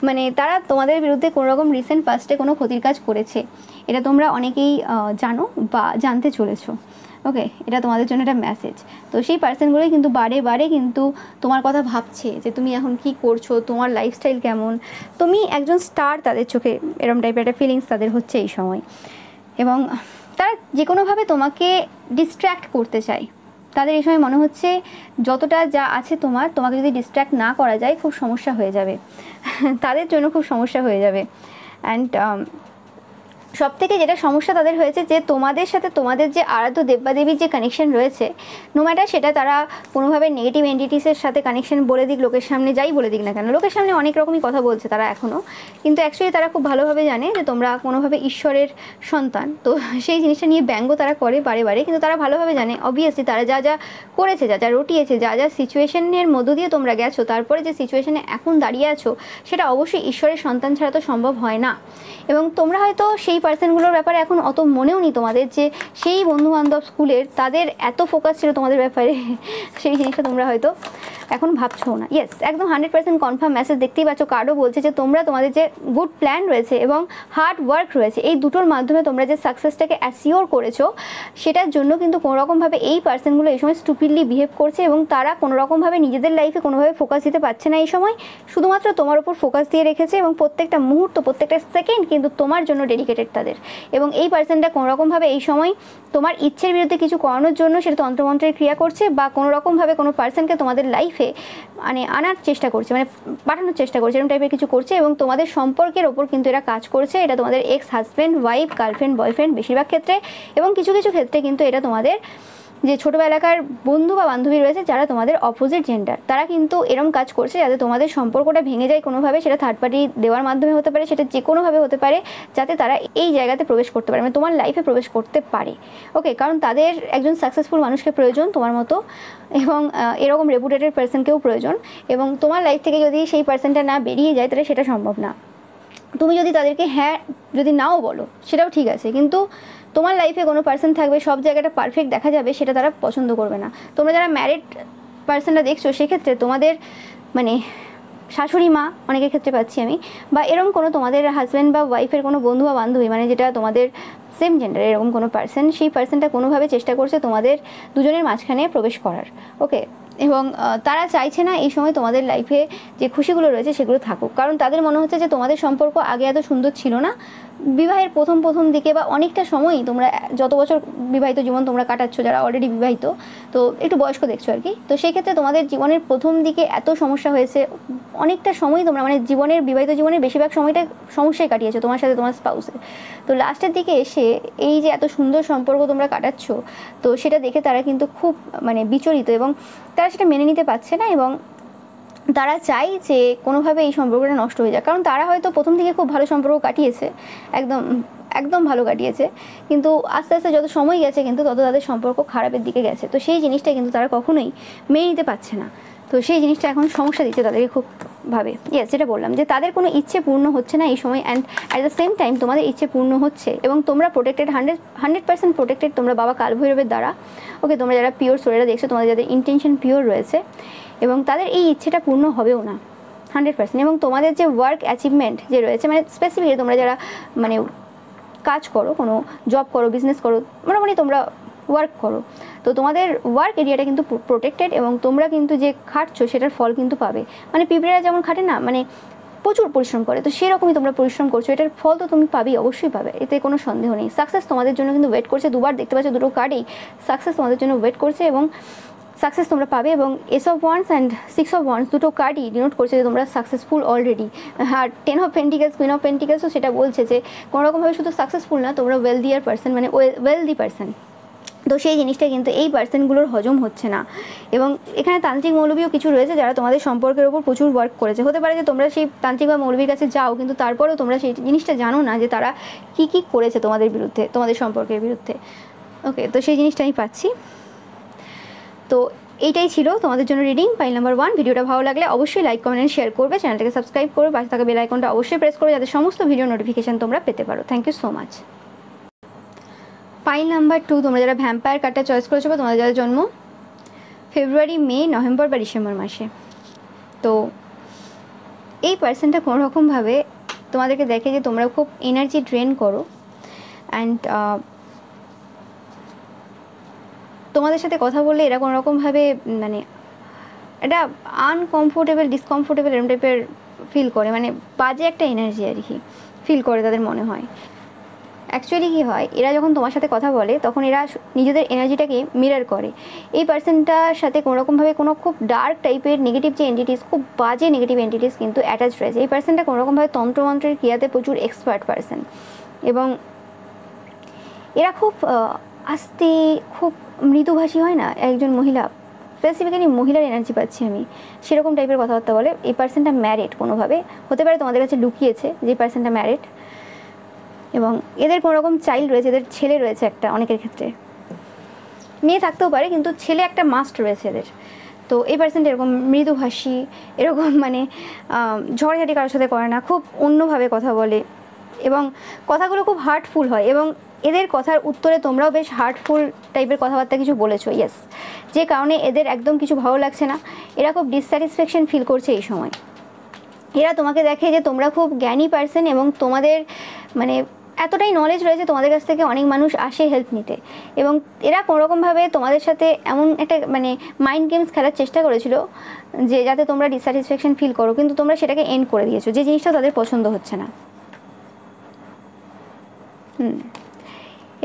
মানে তারা তোমাদের বিরুদ্ধে কোনো রকম রিসেন্ট পাস্টে কোনো ক্ষতির কাজ করেছে, এটা তোমরা অনেকেই জানো বা জানতে চলেছো। ওকে, এটা তোমাদের জন্য একটা মেসেজ। তো সেই পার্সনগুলোই কিন্তু বারে বারে কিন্তু তোমার কথা ভাবছে যে তুমি এখন কি করছো, তোমার লাইফস্টাইল কেমন, তুমি একজন স্টার তাদের চোখে, এরকম টাইপের একটা ফিলিংস তাদের হচ্ছে এই সময়। এবং তারা যে কোনোভাবে তোমাকে ডিস্ট্র্যাক্ট করতে চায়। তাদের এই সময় মনে হচ্ছে যতটা যা আছে তোমাকে যদি ডিস্ট্র্যাক্ট না করা যায় খুব সমস্যা হয়ে যাবে, তাদের জন্য খুব সমস্যা হয়ে যাবে। অ্যান্ড সব থেকে যেটা সমস্যা তাদের হয়েছে যে তোমাদের সাথে তোমাদের যে আরাধ্য দেববাদেবীর যে কানেকশন রয়েছে, নো ম্যাটার সেটা তারা কোনোভাবে নেগেটিভ এন্টিটিসের সাথে কানেকশন বলে দিক, লোকের সামনে যাই বলে দিক না কেন, লোকের সামনে অনেক রকমই কথা বলছে তারা এখনও, কিন্তু অ্যাকচুয়ালি তারা খুব ভালোভাবে জানে যে তোমরা কোনোভাবে ঈশ্বরের সন্তান। তো সেই জিনিসটা নিয়ে ব্যঙ্গ তারা করে বারে বারে, কিন্তু তারা ভালোভাবে জানে অবভিয়াসলি তারা যা যা করেছে, যা যা রটিয়েছে, যা যা সিচুয়েশনের মধ্য দিয়ে তোমরা গেছো, তারপরে যে সিচুয়েশনে এখন দাঁড়িয়ে আছো সেটা অবশ্যই ঈশ্বরের সন্তান ছাড়া তো সম্ভব হয় না। এবং তোমরা হয়তো সেই পার্সনগুলোর ব্যাপারে এখন অত মনেও নি তোমাদের, যে সেই বন্ধুবান্ধব স্কুলের তাদের এত ফোকাস ছিল তোমাদের ব্যাপারে, সেই জিনিসটা তোমরা হয়তো এখন ভাবছো না। ইয়েস, একদম 100% কনফার্ম মেসেজ দেখতেই পাচ্ছ, কার্ডও বলছে যে তোমরা তোমাদের যে গুড প্ল্যান রয়েছে এবং হার্ড ওয়ার্ক রয়েছে, এই দুটোর মাধ্যমে তোমরা যে সাকসেসটাকে অ্যাসিওর করেছো, সেটার জন্য কিন্তু কোনোরকমভাবে এই পার্সনগুলো এই সময় স্টুপিডলি বিহেভ করছে, এবং তারা কোনোরকমভাবে নিজেদের লাইফে কোনোভাবে ফোকাস দিতে পারছে না এই সময়, শুধুমাত্র তোমার উপর ফোকাস দিয়ে রেখেছে, এবং প্রত্যেকটা মুহূর্ত, প্রত্যেকটা সেকেন্ড কিন্তু তোমার জন্য ডেডিকেটেড তাদের। এবং এই পার্সনটা কোনোরকমভাবে এই সময় তোমার ইচ্ছের বিরুদ্ধে কিছু করানোর জন্য সেটা তন্ত্রমন্ত্রের ক্রিয়া করছে, বা কোনোরকমভাবে কোনো পার্সনকে তোমাদের লাইফে মানে আনার চেষ্টা করছে, মানে পাঠানোর চেষ্টা করছে, এরকম টাইপের কিছু করছে। এবং তোমাদের সম্পর্কের ওপর কিন্তু এরা কাজ করছে, এটা তোমাদের ex husband, wife, girlfriend, boyfriend বেশিরভাগ ক্ষেত্রে, এবং কিছু কিছু ক্ষেত্রে কিন্তু এটা তোমাদের যে ছোটোবেলাকার বন্ধু বা বান্ধবী রয়েছে যারা তোমাদের অপোজিট জেন্ডার, তারা কিন্তু এরকম কাজ করছে যাতে তোমাদের সম্পর্কটা ভেঙে যায় কোনোভাবে, সেটা থার্ড পার্টি দেওয়ার মাধ্যমে হতে পারে, সেটা যে কোনোভাবে হতে পারে, যাতে তারা এই জায়গাতে প্রবেশ করতে পারে, মানে তোমার লাইফে প্রবেশ করতে পারে। ওকে, কারণ তাদের একজন সাকসেসফুল মানুষকে প্রয়োজন তোমার মতো, এবং এরকম রেপুটেটেড পার্সনকেও প্রয়োজন, এবং তোমার লাইফ থেকে যদি সেই পার্সনটা না বেরিয়ে যায় তাহলে সেটা সম্ভব না। তুমি যদি তাদেরকে হ্যাঁ যদি নাও বলো সেটাও ঠিক আছে, কিন্তু তোমার লাইফে কোনো পার্সন থাকবে, সব জায়গাটা পারফেক্ট দেখা যাবে, সেটা তারা পছন্দ করবে না। তোমরা যারা ম্যারিড পার্সনটা দেখছো, সেক্ষেত্রে তোমাদের মানে শাশুড়ি মা অনেকের ক্ষেত্রে পাচ্ছি আমি, বা এরকম কোনো তোমাদের হাজব্যান্ড বা ওয়াইফের কোনো বন্ধু বা বান্ধবী, মানে যেটা তোমাদের সেম জেন্ডার এরকম কোনো পার্সন, সেই পার্সনটা কোনোভাবে চেষ্টা করছে তোমাদের দুজনের মাঝখানে প্রবেশ করার। ওকে, এবং তারা চাইছে না এই সময় তোমাদের লাইফে যে খুশিগুলো রয়েছে সেগুলো থাকুক, কারণ তাদের মনে হচ্ছে যে তোমাদের সম্পর্ক আগে এত সুন্দর ছিল না। বিবাহের প্রথম দিকে বা অনেকটা সময়ই তোমরা যত বছর বিবাহিত জীবন তোমরা কাটাচ্ছ, যারা অলরেডি বিবাহিত, তো একটু বয়স্ক দেখছো আর কি, তো সেই ক্ষেত্রে তোমাদের জীবনের প্রথম দিকে এত সমস্যা হয়েছে, অনেকটা সময় তোমরা মানে জীবনের বিবাহিত জীবনের বেশিরভাগ সময়টা সমস্যায় কাটিয়েছো তোমার সাথে তোমার স্পাউসের। তো লাস্টের দিকে এসে এই যে এত সুন্দর সম্পর্ক তোমরা কাটাচ্ছ, তো সেটা দেখে তারা কিন্তু খুব মানে বিচলিত, এবং তারা সেটা মেনে নিতে পারছে না, এবং তারা চাই যে কোনোভাবে এই সম্পর্কটা নষ্ট হয়ে যায়, কারণ তারা হয়তো প্রথম থেকে খুব ভালো সম্পর্ক কাটিয়েছে, একদম একদম ভালো কাটিয়েছে, কিন্তু আস্তে আস্তে যত সময় গেছে কিন্তু তত তাদের সম্পর্ক খারাপের দিকে গেছে। তো সেই জিনিসটা কিন্তু তারা কখনোই মেনে নিতে পারছে না। তো সেই জিনিসটা এখন সমস্যা দিচ্ছে তাদেরকে খুব ভাবে। ইয়েস, যেটা বললাম যে তাদের কোনো ইচ্ছে পূর্ণ হচ্ছে না এই সময়, and at the same time তোমাদের ইচ্ছে পূর্ণ হচ্ছে এবং তোমরা প্রোটেক্টেড, 100% প্রোটেক্টেড তোমরা বাবা কালভৈরবের দ্বারা। ওকে, তোমরা যারা পিওর সোলেরা দেখছো, তোমাদের যাদের ইন্টেনশন পিওর রয়েছে এবং তাদের এই ইচ্ছেটা পূর্ণ হবেও না 100%। এবং তোমাদের যে ওয়ার্ক অ্যাচিভমেন্ট যে রয়েছে, মানে স্পেসিফিকলি তোমরা যারা মানে কাজ করো, কোনো জব করো, বিজনেস করো, মোটামুটি তোমরা ওয়ার্ক করো, তো তোমাদের ওয়ার্ক এরিয়াটা কিন্তু প্রোটেক্টেড এবং তোমরা কিন্তু যে খাটছো সেটার ফল কিন্তু পাবে। মানে পিঁপড়েরা যেমন খাটে না, মানে প্রচুর পরিশ্রম করে, তো সেরকমই তোমরা পরিশ্রম করছো, এটার ফল তো তুমি পাবেই, অবশ্যই পাবে, এতে কোনো সন্দেহ নেই। সাকসেস তোমাদের জন্য কিন্তু ওয়েট করছে, দুবার দেখতে পাচ্ছ দুটো কার্ডেই সাকসেস তোমাদের জন্য ওয়েট করছে এবং সাকসেস তোমরা পাবে। এবং ace of wands and six of wands দুটো কার্ডই ডিনোট করছে যে তোমরা সাকসেসফুল অলরেডি। আর 10 অফ পেন্টিকেলস, কুইন অফ পেন্টিকেলসও সেটা বলছে যে কোনোরকমভাবে শুধু সাকসেসফুল না, তোমরা ওয়েলদিয়ার পার্সন, মানে ওয়েলদি পার্সন। তো সেই জিনিসটা কিন্তু এই পার্সনগুলোর হজম হচ্ছে না। এবং এখানে তান্ত্রিক মৌলবীও কিছু রয়েছে যারা তোমাদের সম্পর্কের ওপর প্রচুর ওয়ার্ক করেছে। হতে পারে যে তোমরা সেই তান্ত্রিক বা মৌলবীর কাছে যাও, কিন্তু তারপরেও তোমরা সেই জিনিসটা জানো না যে তারা কী কী করেছে তোমাদের বিরুদ্ধে, তোমাদের সম্পর্কের বিরুদ্ধে। ওকে, তো সেই জিনিসটা আমি পাচ্ছি। তো এইটাই ছিল তোমাদের জন্য রিডিং পাইল নাম্বার 1। ভিডিওটা ভালো লাগলে অবশ্যই লাইক, কমেন্ট, শেয়ার করবে, চ্যানেলটাকে সাবস্ক্রাইব করবে, পাশে থাকা বেল আইকনটা অবশ্যই প্রেস করবে যাতে সমস্ত ভিডিও নোটিফিকেশান তোমরা পেতে পারো। Thank you so much. পাইল নাম্বার 2, তোমরা যারা ভ্যাম্পায়ার কার্ডটা চয়েস করেছো বা তোমাদের যারা জন্ম ফেব্রুয়ারি, মে, নভেম্বর বা ডিসেম্বর মাসে, তো এই পার্সনটা কোনোরকমভাবে তোমাদেরকে দেখে যে তোমরা খুব এনার্জি ড্রেন করো অ্যান্ড তোমাদের সাথে কথা বললে এরা কোনোরকমভাবে মানে এটা আনকমফোর্টেবল, ডিসকমফোর্টেবল এরকম টাইপের ফিল করে, মানে বাজে একটা এনার্জি আর কি ফিল করে তাদের মনে হয়। অ্যাকচুয়ালি কী হয়, এরা যখন তোমার সাথে কথা বলে তখন এরা নিজেদের এনার্জিটাকে মিরর করে। এই পার্সনটার সাথে কোনোরকমভাবে কোনো খুব ডার্ক টাইপের নেগেটিভ যে এন্টিটিস, খুব বাজে নেগেটিভ এন্টিটিস কিন্তু অ্যাটাচ রয়েছে। এই পার্সনটা কোনোরকমভাবে তন্ত্রমন্ত্রের ক্রিয়াতে প্রচুর এক্সপার্ট পার্সন এবং এরা খুব আস্তে, খুব মৃদুভাষী হয় না একজন মহিলা, স্পেসিফিক্যালি মহিলার এনার্জি পাচ্ছি আমি, সেরকম টাইপের কথাবার্তা বলে। এই পার্সনটা ম্যারিড কোনোভাবে, হতে পারে তোমাদের কাছে লুকিয়েছে যে পার্সনটা ম্যারিড এবং এদের কোনো রকম চাইল্ড রয়েছে, এদের ছেলে রয়েছে একটা, অনেকের ক্ষেত্রে মেয়ে থাকতেও পারে কিন্তু ছেলে একটা মাস্ট রয়েছে এদের। তো এই পার্সনটা এরকম মৃদুভাষী, এরকম মানে ঝড়ঝাটি কারোর সাথে করে না, খুব অন্যভাবে কথা বলে এবং কথাগুলো খুব হার্টফুল হয় এবং এদের কথার উত্তরে তোমরাও বেশ হার্টফুল টাইপের কথাবার্তা কিছু বলেছো। ইয়েস, যে কারণে এদের একদম কিছু ভালো লাগছে না, এরা খুব ডিসস্যাটিসফ্যাকশন ফিল করছে এই সময়। এরা তোমাকে দেখে যে তোমরা খুব জ্ঞানী পার্সন এবং তোমাদের মানে এতটাই নলেজ রয়েছে, তোমাদের কাছ থেকে অনেক মানুষ আসে হেল্প নিতে এবং এরা কোনোরকমভাবে তোমাদের সাথে এমন একটা মানে মাইন্ড গেমস খেলার চেষ্টা করেছিল যে যাতে তোমরা ডিসস্যাটিসফ্যাকশন ফিল করো, কিন্তু তোমরা সেটাকে এন্ড করে দিয়েছো, যে জিনিসটা তাদের পছন্দ হচ্ছে না।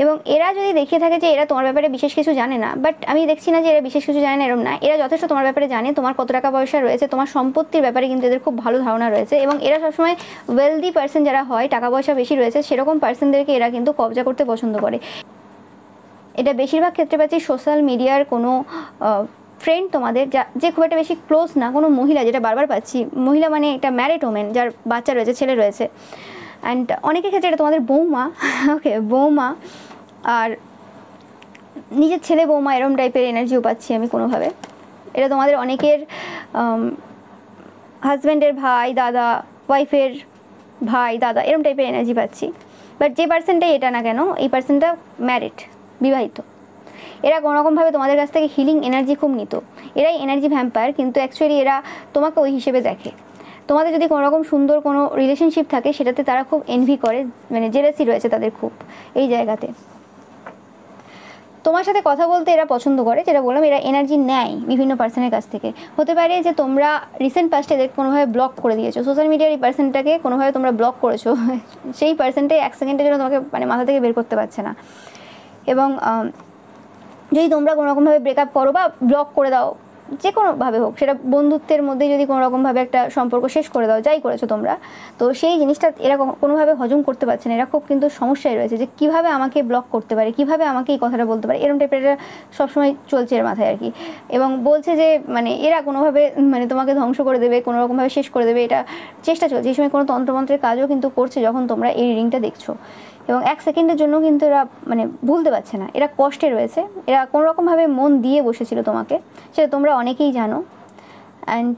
এবং এরা যদি দেখিয়ে থাকে যে এরা তোমার ব্যাপারে বিশেষ কিছু জানে না, বাট আমি দেখছি না যে এরা বিশেষ কিছু জানে না, এরকম না, এরা যথেষ্ট তোমার ব্যাপারে জানে, তোমার কত টাকা পয়সা রয়েছে, তোমার সম্পত্তির ব্যাপারে কিন্তু এদের খুব ভালো ধারণা রয়েছে এবং এরা সবসময় ওয়েলদি পার্সন যারা হয়, টাকা পয়সা বেশি রয়েছে সেরকম পার্সনদেরকে এরা কিন্তু কবজা করতে পছন্দ করে। এটা বেশিরভাগ ক্ষেত্রে পাচ্ছি সোশ্যাল মিডিয়ার কোনো ফ্রেন্ড তোমাদের যে খুব একটা বেশি ক্লোজ না, কোনো মহিলা, যেটা বারবার পাচ্ছি মহিলা মানে একটা ম্যারিড ওমেন যার বাচ্চা রয়েছে, ছেলে রয়েছে, অ্যান্ড অনেকের ক্ষেত্রে এটা তোমাদের বৌমা। ওকে, বৌমা আর নিজের ছেলে বৌমা এরম টাইপের এনার্জিও পাচ্ছি আমি কোনোভাবে। এটা তোমাদের অনেকের হাজব্যান্ডের ভাই, দাদা, ওয়াইফের ভাই, দাদা এরম টাইপের এনার্জি পাচ্ছি। বাট যে পার্সনটাই এটা না কেন, এই পার্সনটা ম্যারিড, বিবাহিত। এরা কোনোরকমভাবে তোমাদের কাছ থেকে হিলিং এনার্জি খুব নিত। এরাই এনার্জি ভ্যাম্পায়ার, কিন্তু অ্যাকচুয়ালি এরা তোমাকে ওই হিসেবে দেখে। তোমাদের যদি কোনোরকম সুন্দর কোনো রিলেশনশিপ থাকে সেটাতে তারা খুব এনভি করে, মানে জেলাসি রয়েছে তাদের খুব এই জায়গাতে। তোমার সাথে কথা বলতে এরা পছন্দ করে, যেটা বললাম এরা এনার্জি নেয় বিভিন্ন পার্সনের কাছ থেকে। হতে পারে যে তোমরা রিসেন্ট পাস্টে এদেরকে কোনোভাবে ব্লক করে দিয়েছো, সোশ্যাল মিডিয়ার এই পার্সনটাকে কোনোভাবে তোমরা ব্লক করেছো, সেই পার্সনটাই 1 সেকেন্ডের জন্য তোমাকে মানে মাথা থেকে বের করতে পারছে না। এবং যদি তোমরা কোনোরকমভাবে ব্রেকআপ করো বা ব্লক করে দাও, যে কোনোভাবে হোক, সেটা বন্ধুত্বের মধ্যে যদি কোনোরকমভাবে একটা সম্পর্ক শেষ করে দাও, যাই করেছো তোমরা, তো সেই জিনিসটা এরা কোনোভাবে হজম করতে পারছে না। এরা খুব কিন্তু সমস্যায় রয়েছে যে কীভাবে আমাকে ব্লক করতে পারে, কীভাবে আমাকে এই কথাটা বলতে পারে, এরকম টাইপের এরা সবসময় চলছে এর মাথায় আর কি। এবং বলছে যে মানে এরা কোনোভাবে মানে তোমাকে ধ্বংস করে দেবে, কোনোরকমভাবে শেষ করে দেবে, এটা চেষ্টা চলছে। এই সময় কোনো তন্ত্রমন্ত্রের কাজও কিন্তু করছে যখন তোমরা এই রিডিংটা দেখছো। এবং 1 সেকেন্ডের জন্য কিন্তু এরা মানে ভুলতে পারছে না, এরা কষ্টে রয়েছে, এরা কোনো রকমভাবে মন দিয়ে বসেছিল তোমাকে, সেটা তোমরা অনেকেই জানো। অ্যান্ড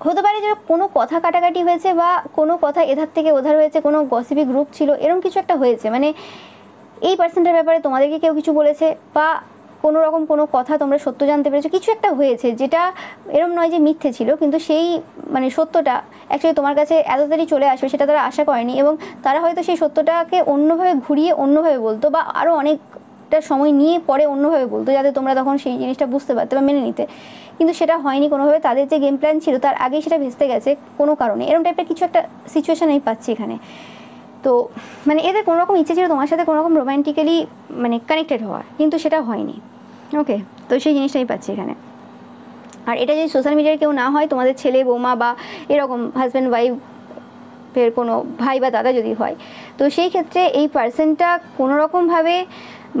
হতে পারে যে কোনো কথা কাটাকাটি হয়েছে বা কোনো কথা এধার থেকে ওধার হয়েছে, কোনো গসিপি গ্রুপ ছিল, এরকম কিছু একটা হয়েছে, মানে এই পার্সনটার ব্যাপারে তোমাদেরকে কেউ কিছু বলেছে বা কোনো রকম কোনো কথা তোমরা সত্য জানতে পেরেছো, কিছু একটা হয়েছে যেটা এরম নয় যে মিথ্যে ছিল, কিন্তু সেই মানে সত্যটা অ্যাকচুয়ালি তোমার কাছে এত তাড়াতাড়ি চলে আসবে সেটা তারা আশা করেনি, এবং তারা হয়তো সেই সত্যটাকে অন্যভাবে ঘুরিয়ে অন্যভাবে বলতো বা আরও অনেকটা সময় নিয়ে পরে অন্যভাবে বলতো, যাতে তোমরা তখন সেই জিনিসটা বুঝতে পারতে বা মেনে নিতে, কিন্তু সেটা হয়নি কোনোভাবে। তাদের যে গেম প্ল্যান ছিল তার আগেই সেটা ভেস্তে গেছে কোনো কারণে, এরকম টাইপের কিছু একটা সিচুয়েশান আমি পাচ্ছি এখানে। তো মানে এদের কোনো রকম ইচ্ছে ছিল তোমার সাথে কোনো রকম রোম্যান্টিক্যালি মানে কানেক্টেড হওয়ার, কিন্তু সেটা হয়নি। ওকে, তো সেই জিনিসটাই পাচ্ছি এখানে। আর এটা যদি সোশ্যাল মিডিয়ার কেউ না হয়, তোমাদের ছেলে বৌমা বা এরকম হাজব্যান্ড ওয়াইফের কোনো ভাই বা দাদা যদি হয়, তো সেই ক্ষেত্রে এই পার্সনটা কোনো রকমভাবে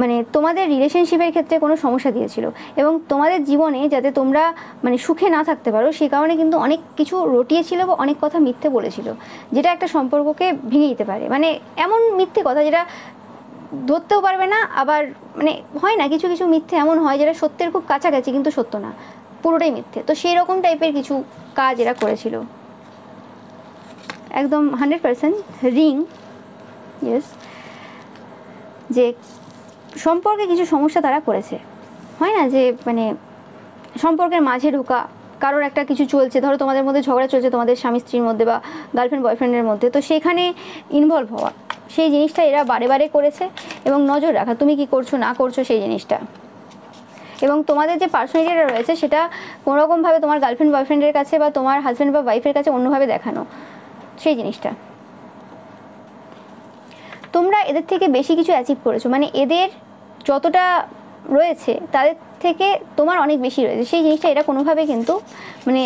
মানে তোমাদের রিলেশনশিপের ক্ষেত্রে কোনো সমস্যা দিয়েছিল, এবং তোমাদের জীবনে যাতে তোমরা মানে সুখে না থাকতে পারো সেই কারণে কিন্তু অনেক কিছু রটিয়েছিল বা অনেক কথা মিথ্যে বলেছিল, যেটা একটা সম্পর্ককে ভেঙে দিতে পারে। মানে এমন মিথ্যে কথা যেটা ধরতেও পারবে না, আবার মানে হয় না কিছু কিছু মিথ্যে এমন হয় যেটা সত্যের খুব কাছাকাছি কিন্তু সত্য না, পুরোটাই মিথ্যে। তো সেই রকম টাইপের কিছু কাজ এরা করেছিল, একদম 100% রিং। ইয়েস, যে সম্পর্কে কিছু সমস্যা তারা করেছে, হয় না যে মানে সম্পর্কের মাঝে ঢোকা, কারোর একটা কিছু চলছে, ধরো তোমাদের মধ্যে ঝগড়া চলছে তোমাদের স্বামী স্ত্রীর মধ্যে বা গার্লফ্রেন্ড বয়ফ্রেন্ডের মধ্যে, তো সেখানে ইনভলভ হওয়া, সেই জিনিসটা এরা বারে বারে করেছে, এবং নজর রাখা তুমি কি করছো না করছো সেই জিনিসটা। এবং তোমাদের যে পার্সোনালিটিটা রয়েছে সেটা কোনোরকমভাবে তোমার গার্লফ্রেন্ড বয়ফ্রেন্ডের কাছে বা তোমার হাজব্যান্ড বা ওয়াইফের কাছে অন্যভাবে দেখানো, সেই জিনিসটা। তোমরা এদের থেকে বেশি কিছু অ্যাচিভ করেছো, মানে এদের যতটা রয়েছে তাদের থেকে তোমার অনেক বেশি রয়েছে, সেই জিনিসটা এরা কোনোভাবে কিন্তু মানে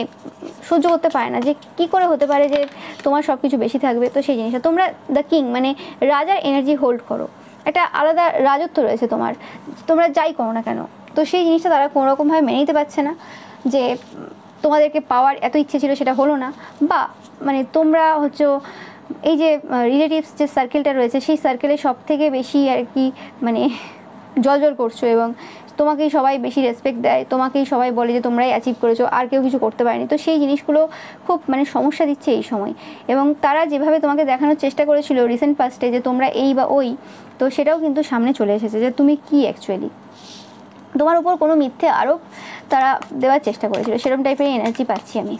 সহ্য করতে পারে না, যে কি করে হতে পারে যে তোমার সব কিছু বেশি থাকবে। তো সেই জিনিসটা তোমরা দ্য কিং মানে রাজার এনার্জি হোল্ড করো, একটা আলাদা রাজত্ব রয়েছে তোমার, তোমরা যাই করো না কেন। তো সেই জিনিসটা তারা কোনোরকমভাবে মেনে নিতে পারছে না, যে তোমাদেরকে পাওয়ার এত ইচ্ছে ছিল সেটা হলো না, বা মানে তোমরা হচ্ছে এই যে রিলেটিভস যে সার্কেলটা রয়েছে সেই সার্কেলে সব থেকে বেশি আর কি মানে জল করছো, এবং তোমাকেই সবাই বেশি রেসপেক্ট দেয়, তোমাকেই সবাই বলে যে তোমরাই অ্যাচিভ করেছো, আর কেউ কিছু করতে পারেনি। তো সেই জিনিসগুলো খুব মানে সমস্যা দিচ্ছে এই সময়, এবং তারা যেভাবে তোমাকে দেখানোর চেষ্টা করেছিল রিসেন্ট পাস্টে যে তোমরা এই বা ওই, তো সেটাও কিন্তু সামনে চলে এসেছে যে তুমি কি অ্যাকচুয়ালি, তোমার উপর কোনো মিথ্যে আরোপ তারা দেওয়ার চেষ্টা করেছিল, সেরকম টাইপের এনার্জি পাচ্ছি আমি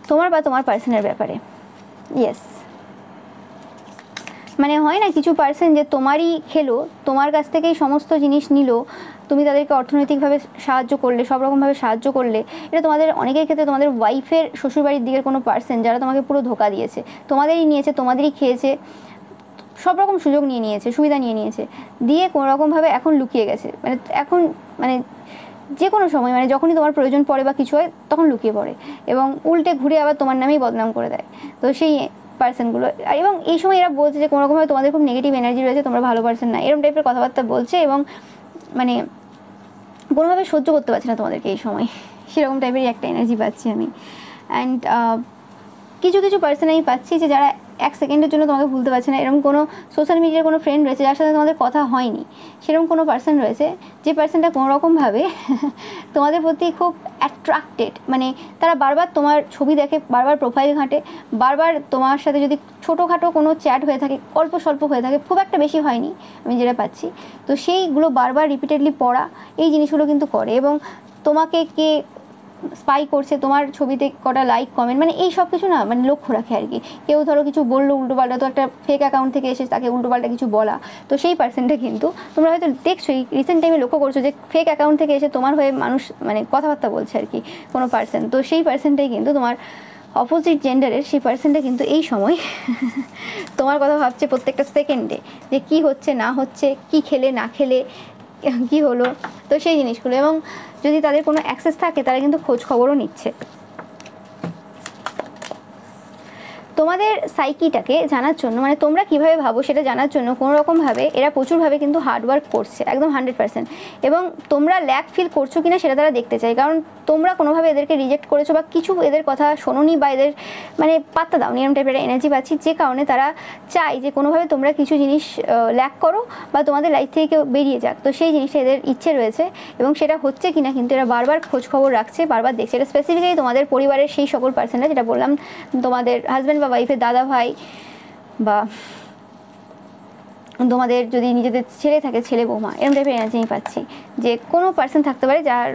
তোমার বা তোমার পার্সনের ব্যাপারে। ইয়েস, মানে হয় না কিছু পার্সন যে তোমারই খেলো, তোমার কাছ থেকেই সমস্ত জিনিস নিল, তুমি তাদেরকে অর্থনৈতিকভাবে সাহায্য করলে, সব রকমভাবে সাহায্য করলে, এটা তোমাদের অনেকের ক্ষেত্রে তোমাদের ওয়াইফের শ্বশুরবাড়ির দিকের কোনো পার্সন যারা তোমাকে পুরো ধোকা দিয়েছে, তোমাদেরই নিয়েছে, তোমাদেরই খেয়েছে, সব রকম সুযোগ নিয়ে নিয়েছে, সুবিধা নিয়ে নিয়েছে, দিয়ে কোনো রকমভাবে এখন লুকিয়ে গেছে, মানে এখন মানে যে কোনো সময় মানে যখনই তোমার প্রয়োজন পড়ে বা কিছু হয় তখন লুকিয়ে পড়ে, এবং উল্টে ঘুরে আবার তোমার নামেই বদনাম করে দেয়। তো সেই পার্সনগুলো, এবং এই সময় এরা বলছে যে কোনোরকমভাবে তোমাদের খুব নেগেটিভ এনার্জি রয়েছে, তোমরা ভালো পার্সন না, এরকম টাইপের কথাবার্তা বলছে, এবং মানে কোনোভাবে সহ্য করতে পারছি না তোমাদেরকে এই সময়, সেরকম টাইপেরই একটা এনার্জি পাচ্ছি আমি। অ্যান্ড কিছু কিছু পার্সন আমি পাচ্ছি যে যারা 1 সেকেন্ডের জন্য তোমাকে ভুলতে পারছে না, এরকম কোনো সোশ্যাল মিডিয়ার কোনো ফ্রেন্ড রয়েছে যার সাথে তোমাদের কথা হয়নি, সেরকম কোনো পার্সন রয়েছে যে পার্সনটা কোনোরকমভাবে তোমাদের প্রতি খুব অ্যাট্রাক্টেড, মানে তারা বারবার তোমার ছবি দেখে, বারবার প্রোফাইল ঘাঁটে, বারবার তোমার সাথে যদি ছোটোখাটো কোনো চ্যাট হয়ে থাকে, অল্প স্বল্প হয়ে থাকে, খুব একটা বেশি হয়নি আমি যেটা পাচ্ছি, তো সেইগুলো বারবার রিপিটেডলি পড়া, এই জিনিসগুলো কিন্তু করে, এবং তোমাকে কে স্পাই করছে, তোমার ছবিতে কটা লাইক কমেন্ট, মানে এই সব কিছু না মানে লক্ষ্য রাখে আর কি। কেউ ধরো কিছু বললো উল্টোপাল্টা, তো একটা ফেক অ্যাকাউন্ট থেকে এসে তাকে উল্টোপাল্টা কিছু বলা, তো সেই পার্সনটা কিন্তু তোমরা হয়তো দেখছো এই রিসেন্ট টাইমে লক্ষ্য করছো যে ফেক অ্যাকাউন্ট থেকে এসে তোমার হয়ে মানুষ মানে কথাবার্তা বলছে আর কি কোনো পার্সন, তো সেই পার্সনটাই কিন্তু তোমার অপোজিট জেন্ডারের, সেই পার্সনটা কিন্তু এই সময় তোমার কথা ভাবছে প্রত্যেকটা সেকেন্ডে, যে কি হচ্ছে না হচ্ছে, কি খেলে না খেলে কি হলো, তো সেই জিনিসগুলো, এবং যদি তাদের কোনো অ্যাক্সেস থাকে তারা কিন্তু খোঁজ খবরও নিচ্ছে। তোমাদের সাইকিটাকে জানার জন্য, মানে তোমরা কিভাবে ভাবো সেটা জানার জন্য কোনো রকমভাবে এরা প্রচুরভাবে কিন্তু হার্ডওয়ার্ক করছে, একদম 100%। এবং তোমরা ল্যাক ফিল করছো কিনা সেটা তারা দেখতে চায়, কারণ তোমরা কোনোভাবে এদেরকে রিজেক্ট করেছো বা কিছু এদের কথা শোনোনি বা এদের মানে পাত্তা দাও এরকম টাইপের এনার্জি পাচ্ছি, যে কারণে তারা চায় যে কোনোভাবে তোমরা কিছু জিনিস ল্যাক করো বা তোমাদের লাইফ থেকে কেউ বেরিয়ে যাক। তো সেই জিনিসটা এদের ইচ্ছে রয়েছে এবং সেটা হচ্ছে কিনা কিন্তু এরা বারবার খোঁজ খবর রাখছে, বারবার দেখছে। এটা স্পেসিফিক্যালি তোমাদের পরিবারের সেই সকল পার্সনরা, যেটা বললাম তোমাদের হাজব্যান্ড বা ওয়াইফের দাদা ভাই, বা তোমাদের যদি নিজেদের ছেলে থাকে ছেলে বৌমা, এরকম টাইপের এনার্জি আমি পাচ্ছি যে কোনো পার্সন থাকতে পারে যার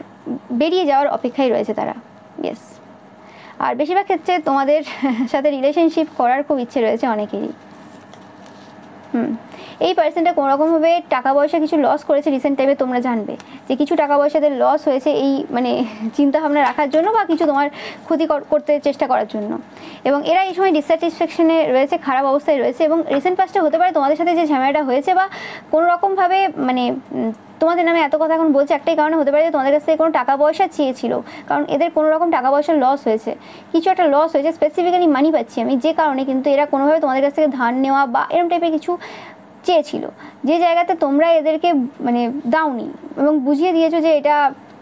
বেরিয়ে যাওয়ার অপেক্ষায় রয়েছে তারা। ইয়েস। আর বেশিরভাগ ক্ষেত্রে তোমাদের সাথে রিলেশনশিপ করার খুব ইচ্ছে রয়েছে অনেকেরই। এই পার্সনটা কোনোরকমভাবে টাকা পয়সা কিছু লস করেছে রিসেন্ট টাইমে, তোমরা জানবে যে কিছু টাকা পয়সাদের লস হয়েছে এই মানে চিন্তাভাবনা রাখার জন্য বা কিছু তোমার ক্ষতি করতে চেষ্টা করার জন্য। এবং এরা এই সময় ডিসস্যাটিসফ্যাকশনে রয়েছে, খারাপ অবস্থায় রয়েছে। এবং রিসেন্ট পাস্টে হতে পারে তোমাদের সাথে যে ঝামেলাটা হয়েছে বা কোনোরকমভাবে মানে তোমাদের নামে এত কথা এখন বলছে একটাই কারণে হতে পারে যে তোমাদের কাছ থেকে কোনো টাকা পয়সা চেয়েছিল, কারণ এদের কোনো রকম টাকা পয়সার লস হয়েছে, কিছু একটা লস হয়েছে, স্পেসিফিক্যালি মানি পাচ্ছি আমি, যে কারণে কিন্তু এরা কোনোভাবে তোমাদের কাছ থেকে ধার নেওয়া বা এরকম টাইপের কিছু চেয়েছিল, যে জায়গাতে তোমরা এদেরকে মানে দাওনি এবং বুঝিয়ে দিয়েছো যে এটা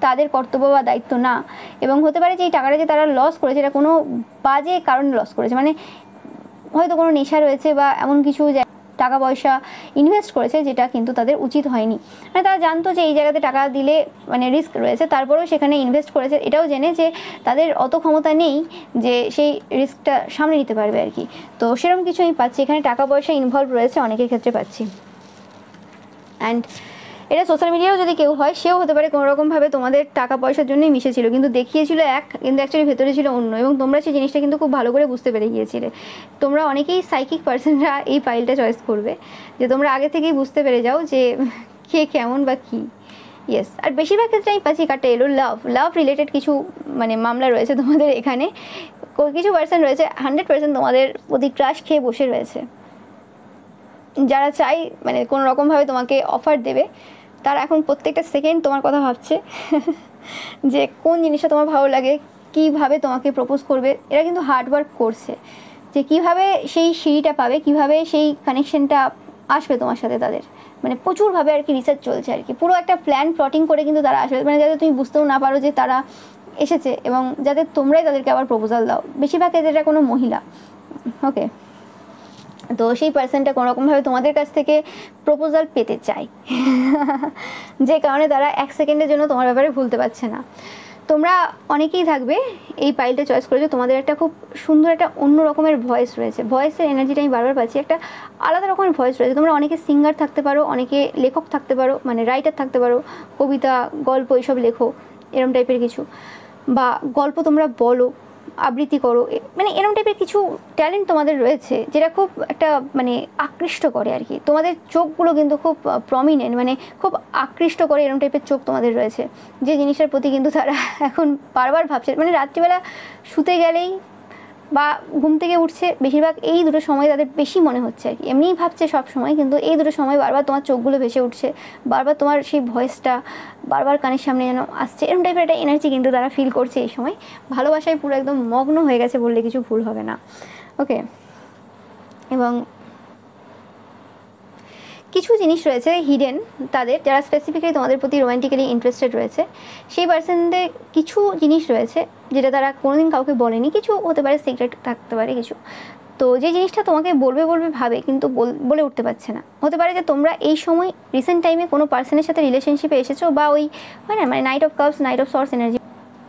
তাদের কর্তব্য বা দায়িত্ব না। এবং হতে পারে যে এই টাকাটা যে তারা লস করেছে এটা কোনো বাজে কারণে লস করেছে, মানে হয়তো কোনো নেশা রয়েছে বা এমন কিছু টাকা পয়সা ইনভেস্ট করেছে যেটা কিন্তু তাদের উচিত হয়নি। মানে তারা জানতো যে এই জায়গাতে টাকা দিলে মানে রিস্ক রয়েছে, তারপরেও সেখানে ইনভেস্ট করেছে, এটাও জেনে যে তাদের অত ক্ষমতা নেই যে সেই রিস্কটা সামনে নিতে পারবে আর কি। তো সেরকম কিছু আমি পাচ্ছি, এখানে টাকা পয়সা ইনভলভ রয়েছে অনেকের ক্ষেত্রে পাচ্ছি। অ্যান্ড এটা সোশ্যাল মিডিয়াও যদি কেউ হয় সেও হতে পারে কোনোরকমভাবে তোমাদের টাকা পয়সার জন্যই মিশেছিল, কিন্তু দেখিয়েছিল এক, কিন্তু অ্যাকচুয়ালি ভেতরে ছিল অন্য। এবং তোমরা সেই জিনিসটা কিন্তু খুব ভালো করে বুঝতে পেরে গিয়েছিলে। তোমরা অনেকেই সাইকিক পার্সনরা এই ফাইলটা চয়েস করবে, যে তোমরা আগে থেকেই বুঝতে পেরে যাও যে কে কেমন বা কী। ইয়েস। আর বেশিরভাগ ক্ষেত্রে আমি পাচ্ছি কার্ডটা এলো লাভ রিলেটেড কিছু মানে মামলা রয়েছে তোমাদের এখানে। কিছু পার্সন রয়েছে 100% তোমাদের প্রতি ক্রাশ খেয়ে বসে রয়েছে, যারা চাই মানে কোনো রকমভাবে তোমাকে অফার দেবে, তারা এখন প্রত্যেকটা সেকেন্ড তোমার কথা ভাবছে যে কোন জিনিসটা তোমার ভালো লাগে, কিভাবে তোমাকে প্রপোজ করবে। এরা কিন্তু হার্ডওয়ার্ক করছে যে কিভাবে সেই সিঁড়িটা পাবে, কিভাবে সেই কানেকশনটা আসবে তোমার সাথে তাদের, মানে প্রচুরভাবে আর কি রিসার্চ চলছে আর কি, পুরো একটা প্ল্যান প্লটিং করে কিন্তু তারা আসবে, মানে যাতে তুমি বুঝতেও না পারো যে তারা এসেছে এবং যাতে তোমরাই তাদেরকে আবার প্রপোজাল দাও। বেশিরভাগ এটা কোনো মহিলা। ওকে, তো সেই পার্সনটা কোনোরকমভাবে তোমাদের কাছ থেকে প্রপোজাল পেতে চায় যে কারণে তারা এক সেকেন্ডের জন্য তোমার ব্যাপারে ভুলতে পারছে না। তোমরা অনেকেই থাকবে এই ফাইলটা চয়েস করেছো, তোমাদের একটা খুব সুন্দর একটা অন্য রকমের ভয়েস রয়েছে, ভয়েসের এনার্জিটা আমি বারবার পাচ্ছি, একটা আলাদা রকমের ভয়েস রয়েছে। তোমরা অনেকে সিঙ্গার থাকতে পারো, অনেকে লেখক থাকতে পারো, মানে রাইটার থাকতে পারো, কবিতা গল্প এইসব লেখো, এরম টাইপের কিছু, বা গল্প তোমরা বলো, আবৃত্তি করো, মানে এরকম টাইপের কিছু ট্যালেন্ট তোমাদের রয়েছে যেটা খুব একটা মানে আকৃষ্ট করে আর কি। তোমাদের চোখগুলো কিন্তু খুব প্রমিনেন্ট, মানে খুব আকৃষ্ট করে, এরকম টাইপের চোখ তোমাদের রয়েছে, যে জিনিসের প্রতি কিন্তু তারা এখন বারবার ভাবছে। মানে রাত্রিবেলা শুতে গেলেই বা ঘুম থেকে উঠছে, বেশিরভাগ এই দুটো সময় তাদের বেশি মনে হচ্ছে আর কি। এমনিই ভাবছে সব সময়, কিন্তু এই দুটো সময় বারবার তোমার চোখগুলো ভেসে উঠছে, বারবার তোমার সেই ভয়েসটা বারবার কানের সামনে যেন আসছে, এরকম টাইপের একটা এনার্জি কিন্তু তারা ফিল করছে এই সময়। ভালোবাসায় পুরো একদম মগ্ন হয়ে গেছে বললে কিছু ভুল হবে না। ওকে, এবং কিছু জিনিস রয়েছে হিডেন তাদের, যারা স্পেসিফিক্যালি তোমাদের প্রতি রোম্যান্টিক্যালি ইন্টারেস্টেড রয়েছে, সেই পার্সনদের কিছু জিনিস রয়েছে যেটা তারা কোনোদিন কাউকে বলেনি, কিছু হতে পারে সিক্রেট থাকতে পারে কিছু। তো যে জিনিসটা তোমাকে বলবে ভাবে কিন্তু বলে উঠতে পারছে না। হতে পারে যে তোমরা এই সময় রিসেন্ট টাইমে কোনো পার্সনের সাথে রিলেশনশিপে এসেছো, বা ওই হয় না মানে night of cups, night of sorts energy,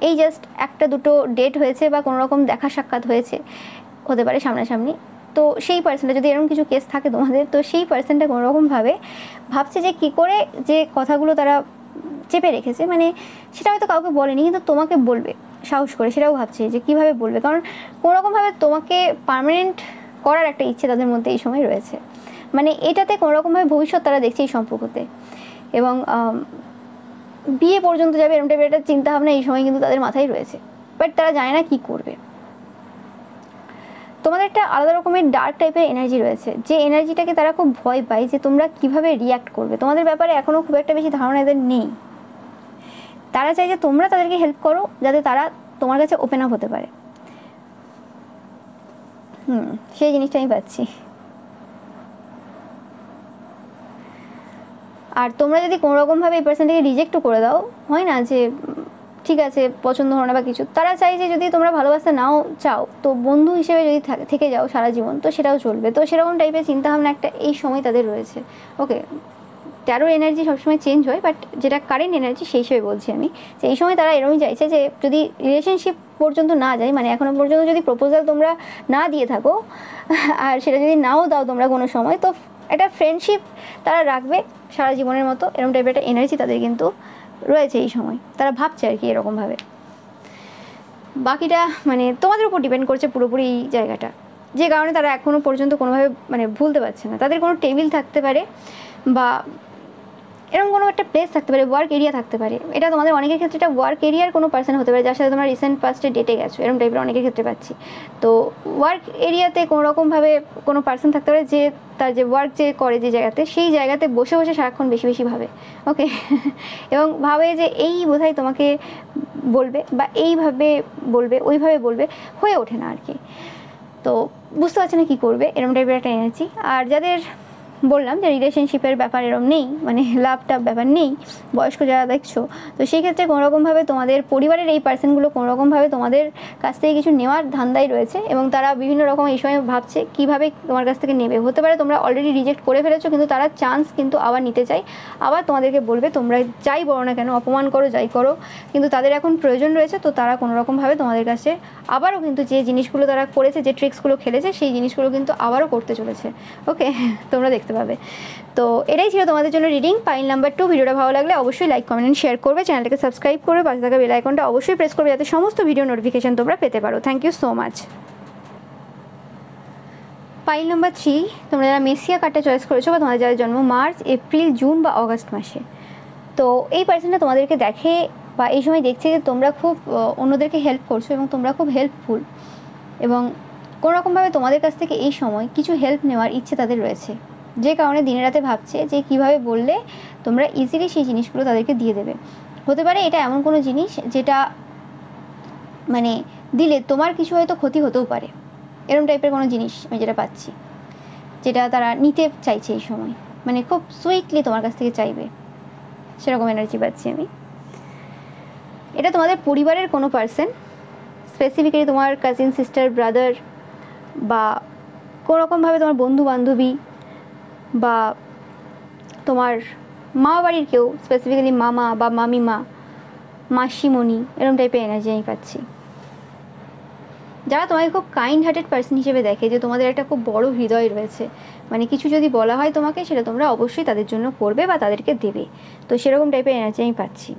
এই জাস্ট একটা দুটো ডেট হয়েছে বা কোনো রকম দেখা সাক্ষাৎ হয়েছে, হতে পারে সামনাসামনি। তো সেই পার্সনটা যদি এরকম কিছু কেস থাকে তোমাদের, তো সেই পার্সনটা কোনোরকমভাবে ভাবছে যে কী করে যে কথাগুলো তারা চেপে রেখেছে, মানে সেটা হয়তো কাউকে বলেনি কিন্তু তোমাকে বলবে সাহস করে, সেটাও ভাবছে যে কীভাবে বলবে, কারণ কোনোরকমভাবে তোমাকে পার্মানেন্ট করার একটা ইচ্ছে তাদের মধ্যে এই সময় রয়েছে। মানে এটাতে কোনোরকমভাবে ভবিষ্যৎ তারা দেখছে এই সম্পর্কতে, এবং বিয়ে পর্যন্ত যাবে এরকম টাইপের একটা চিন্তাভাবনা এই সময় কিন্তু তাদের মাথায় রয়েছে, বাট তারা জানে না কী করবে। তোমাদের একটা আলাদা রকমের ডার্ক টাইপের এনার্জি রয়েছে, যে এনার্জিটাকে তারা খুব ভয় পায় যে তোমরা কিভাবে রিয়াক্ট করবে। তোমাদের ব্যাপারে এখনও খুব একটা বেশি ধারণা এদের নেই। তারা চায় যে তোমরা তাদেরকে হেল্প করো যাতে তারা তোমার কাছে ওপেন আপ হতে পারে। সেই জিনিসটা আমি পাচ্ছি। আর তোমরা যদি কোনোরকমভাবে এই পার্সনটাকে রিজেক্টও করে দাও, হয় না যে ঠিক আছে পছন্দ হলো না বা কিছু, তারা চাই যে যদি তোমরা ভালোবাসতে নাও চাও তো বন্ধু হিসেবে যদি থেকে যাও সারা জীবন তো সেটাও চলবে। তো সেরকম টাইপের চিন্তাভাবনা একটা এই সময় তাদের রয়েছে। ওকে, ট্যারোর এনার্জি সবসময় চেঞ্জ হয়, বাট যেটা কারেন্ট এনার্জি সেই হিসেবে বলছি আমি, যে এই সময় তারা এরকমই চাইছে যে যদি রিলেশনশিপ পর্যন্ত না যায়, মানে এখনও পর্যন্ত যদি প্রপোজাল তোমরা না দিয়ে থাকো আর সেটা যদি নাও দাও তোমরা কোনো সময়, তো একটা ফ্রেন্ডশিপ তারা রাখবে সারা জীবনের মতো, এরকম টাইপের একটা এনার্জি তাদের কিন্তু রয়েছে এই সময়। তারা ভাবছে আর কি এরকমভাবে। বাকিটা মানে তোমাদের উপর ডিপেন্ড করছে পুরোপুরি এই জায়গাটা, যে কারণে তারা এখনও পর্যন্ত কোনোভাবে মানে ভুলতে পারছে না। তাদের কোনো টেবিল থাকতে পারে বা এরকম কোনো একটা প্লেস থাকতে পারে, ওয়ার্ক এরিয়া থাকতে পারে। এটা তোমাদের অনেকের ক্ষেত্রে এটা ওয়ার্ক এরিয়ার কোনো পার্সন হতে পারে যার সাথে তোমরা রিসেন্ট পাস্টে ডেটে গেছো, এরকম টাইপের অনেকের ক্ষেত্রে পাচ্ছি। তো ওয়ার্ক এরিয়াতে কোনো রকমভাবে কোনো পার্সন থাকতে পারে যে তার যে ওয়ার্ক যে করে যে জায়গাতে, সেই জায়গাতে বসে বসে সারাক্ষণ বেশি বেশি ভাবে। ওকে এবং ভাবে যে এই বোধহয় তোমাকে বলবে বা এইভাবে বলবে, ওইভাবে বলবে, হয়ে ওঠে না আর কি। তো বুঝতে পারছে না কী করবে, এরকম টাইপের একটা এনার্জি। আর যাদের বললাম যে রিলেশনশিপের ব্যাপার এরকম নেই, মানে লাভ টাভ ব্যাপার নেই, বয়স্ক যারা দেখছো, তো সেই ক্ষেত্রে কোনোরকমভাবে তোমাদের পরিবারের এই পার্সনগুলো কোনোরকমভাবে তোমাদের কাছ থেকে কিছু নেওয়ার ধান্দাই রয়েছে এবং তারা বিভিন্ন রকম এই সময় ভাবছে কীভাবে তোমার কাছ থেকে নেবে। হতে পারে তোমরা অলরেডি রিজেক্ট করে ফেলেছো, কিন্তু তারা চান্স কিন্তু আবার নিতে চাই, আবার তোমাদেরকে বলবে তোমরা যাই বলো না কেন, অপমান করো যাই করো, কিন্তু তাদের এখন প্রয়োজন রয়েছে। তো তারা কোনোরকমভাবে তোমাদের কাছে আবারও কিন্তু যে জিনিসগুলো তারা করেছে, যে ট্রিক্সগুলো খেলেছে, সেই জিনিসগুলো কিন্তু আবারও করতে চলেছে। ওকে, তোমরা দেখতে পাবে। তো এটাই ছিল তোমাদের জন্য রিডিং পাইল নাম্বার 2। ভিডিওটা ভালো লাগলে অবশ্যই লাইক কমেন্ট শেয়ার করবে, চ্যানেলটাকে সাবস্ক্রাইব করবে, পাশে থাকা বেল আইকনটা অবশ্যই প্রেস করবে যাতে সমস্ত ভিডিও নোটিফিকেশন তোমরা পেতে পারো। Thank you so much. পাইল নাম্বার 3, তোমরা যারা মেসিয়া কার্ডটা চয়েস করেছো বা তোমাদের যারা জন্ম মার্চ, এপ্রিল, জুন বা অগাস্ট মাসে, তো এই পার্সনটা তোমাদেরকে দেখে বা এই সময় দেখছে যে তোমরা খুব অন্যদেরকে হেল্প করছো এবং তোমরা খুব হেল্পফুল, এবং কোনোরকমভাবে তোমাদের কাছ থেকে এই সময় কিছু হেল্প নেওয়ার ইচ্ছে তাদের রয়েছে, যে কারণে দিনে রাতে ভাবছে যে কীভাবে বললে তোমরা ইজিলি সেই জিনিসগুলো তাদেরকে দিয়ে দেবে। হতে পারে এটা এমন কোনো জিনিস যেটা মানে দিলে তোমার কিছু হয়তো ক্ষতি হতেও পারে, এরকম টাইপের কোনো জিনিস আমি যেটা পাচ্ছি, যেটা তারা নিতে চাইছে এই সময়, মানে খুব সুইটলি তোমার কাছ থেকে চাইবে, সেরকম এনার্জি পাচ্ছি আমি। এটা তোমাদের পরিবারের কোনো পার্সন, স্পেসিফিক্যালি তোমার কাজিন, সিস্টার, ব্রাদার বা কোনোরকমভাবে তোমার বন্ধু বান্ধবী বা তোমার মা বাড়ির কেউ, স্পেসিফিক্যালি মামা বা মামিমা, মাসিমণি, এরকম টাইপের এনার্জি আমি পাচ্ছি, যারা তোমাকে খুব কাইন্ড হার্টেড পার্সন হিসেবে দেখে, যে তোমাদের একটা খুব বড় হৃদয় রয়েছে, মানে কিছু যদি বলা হয় তোমাকে সেটা তোমরা অবশ্যই তাদের জন্য করবে বা তাদেরকে দেবে। তো সেরকম টাইপের এনার্জি আমি পাচ্ছি।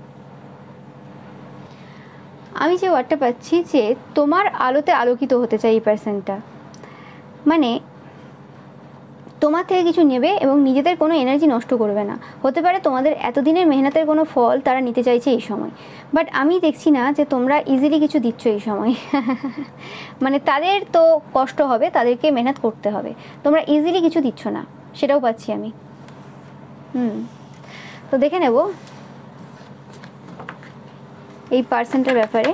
আমি যে ওয়ার্ডটা পাচ্ছি যে তোমার আলোতে আলোকিত হতে চাই এই পার্সনটা, মানে তোমার থেকে কিছু নেবে এবং নিজেদের কোনো এনার্জি নষ্ট করবে না। হতে পারে তোমাদের এতদিনের মেহনতের কোনো ফল তারা নিতে চাইছে এই সময়, বাট আমি দেখছি না যে তোমরা ইজিলি কিছু দিচ্ছ এই সময় মানে তাদের তো কষ্ট হবে, তাদেরকে মেহনত করতে হবে, তোমরা ইজিলি কিছু দিচ্ছ না, সেটাও পাচ্ছি আমি। তো দেখে নেব এই পার্সনটার ব্যাপারে।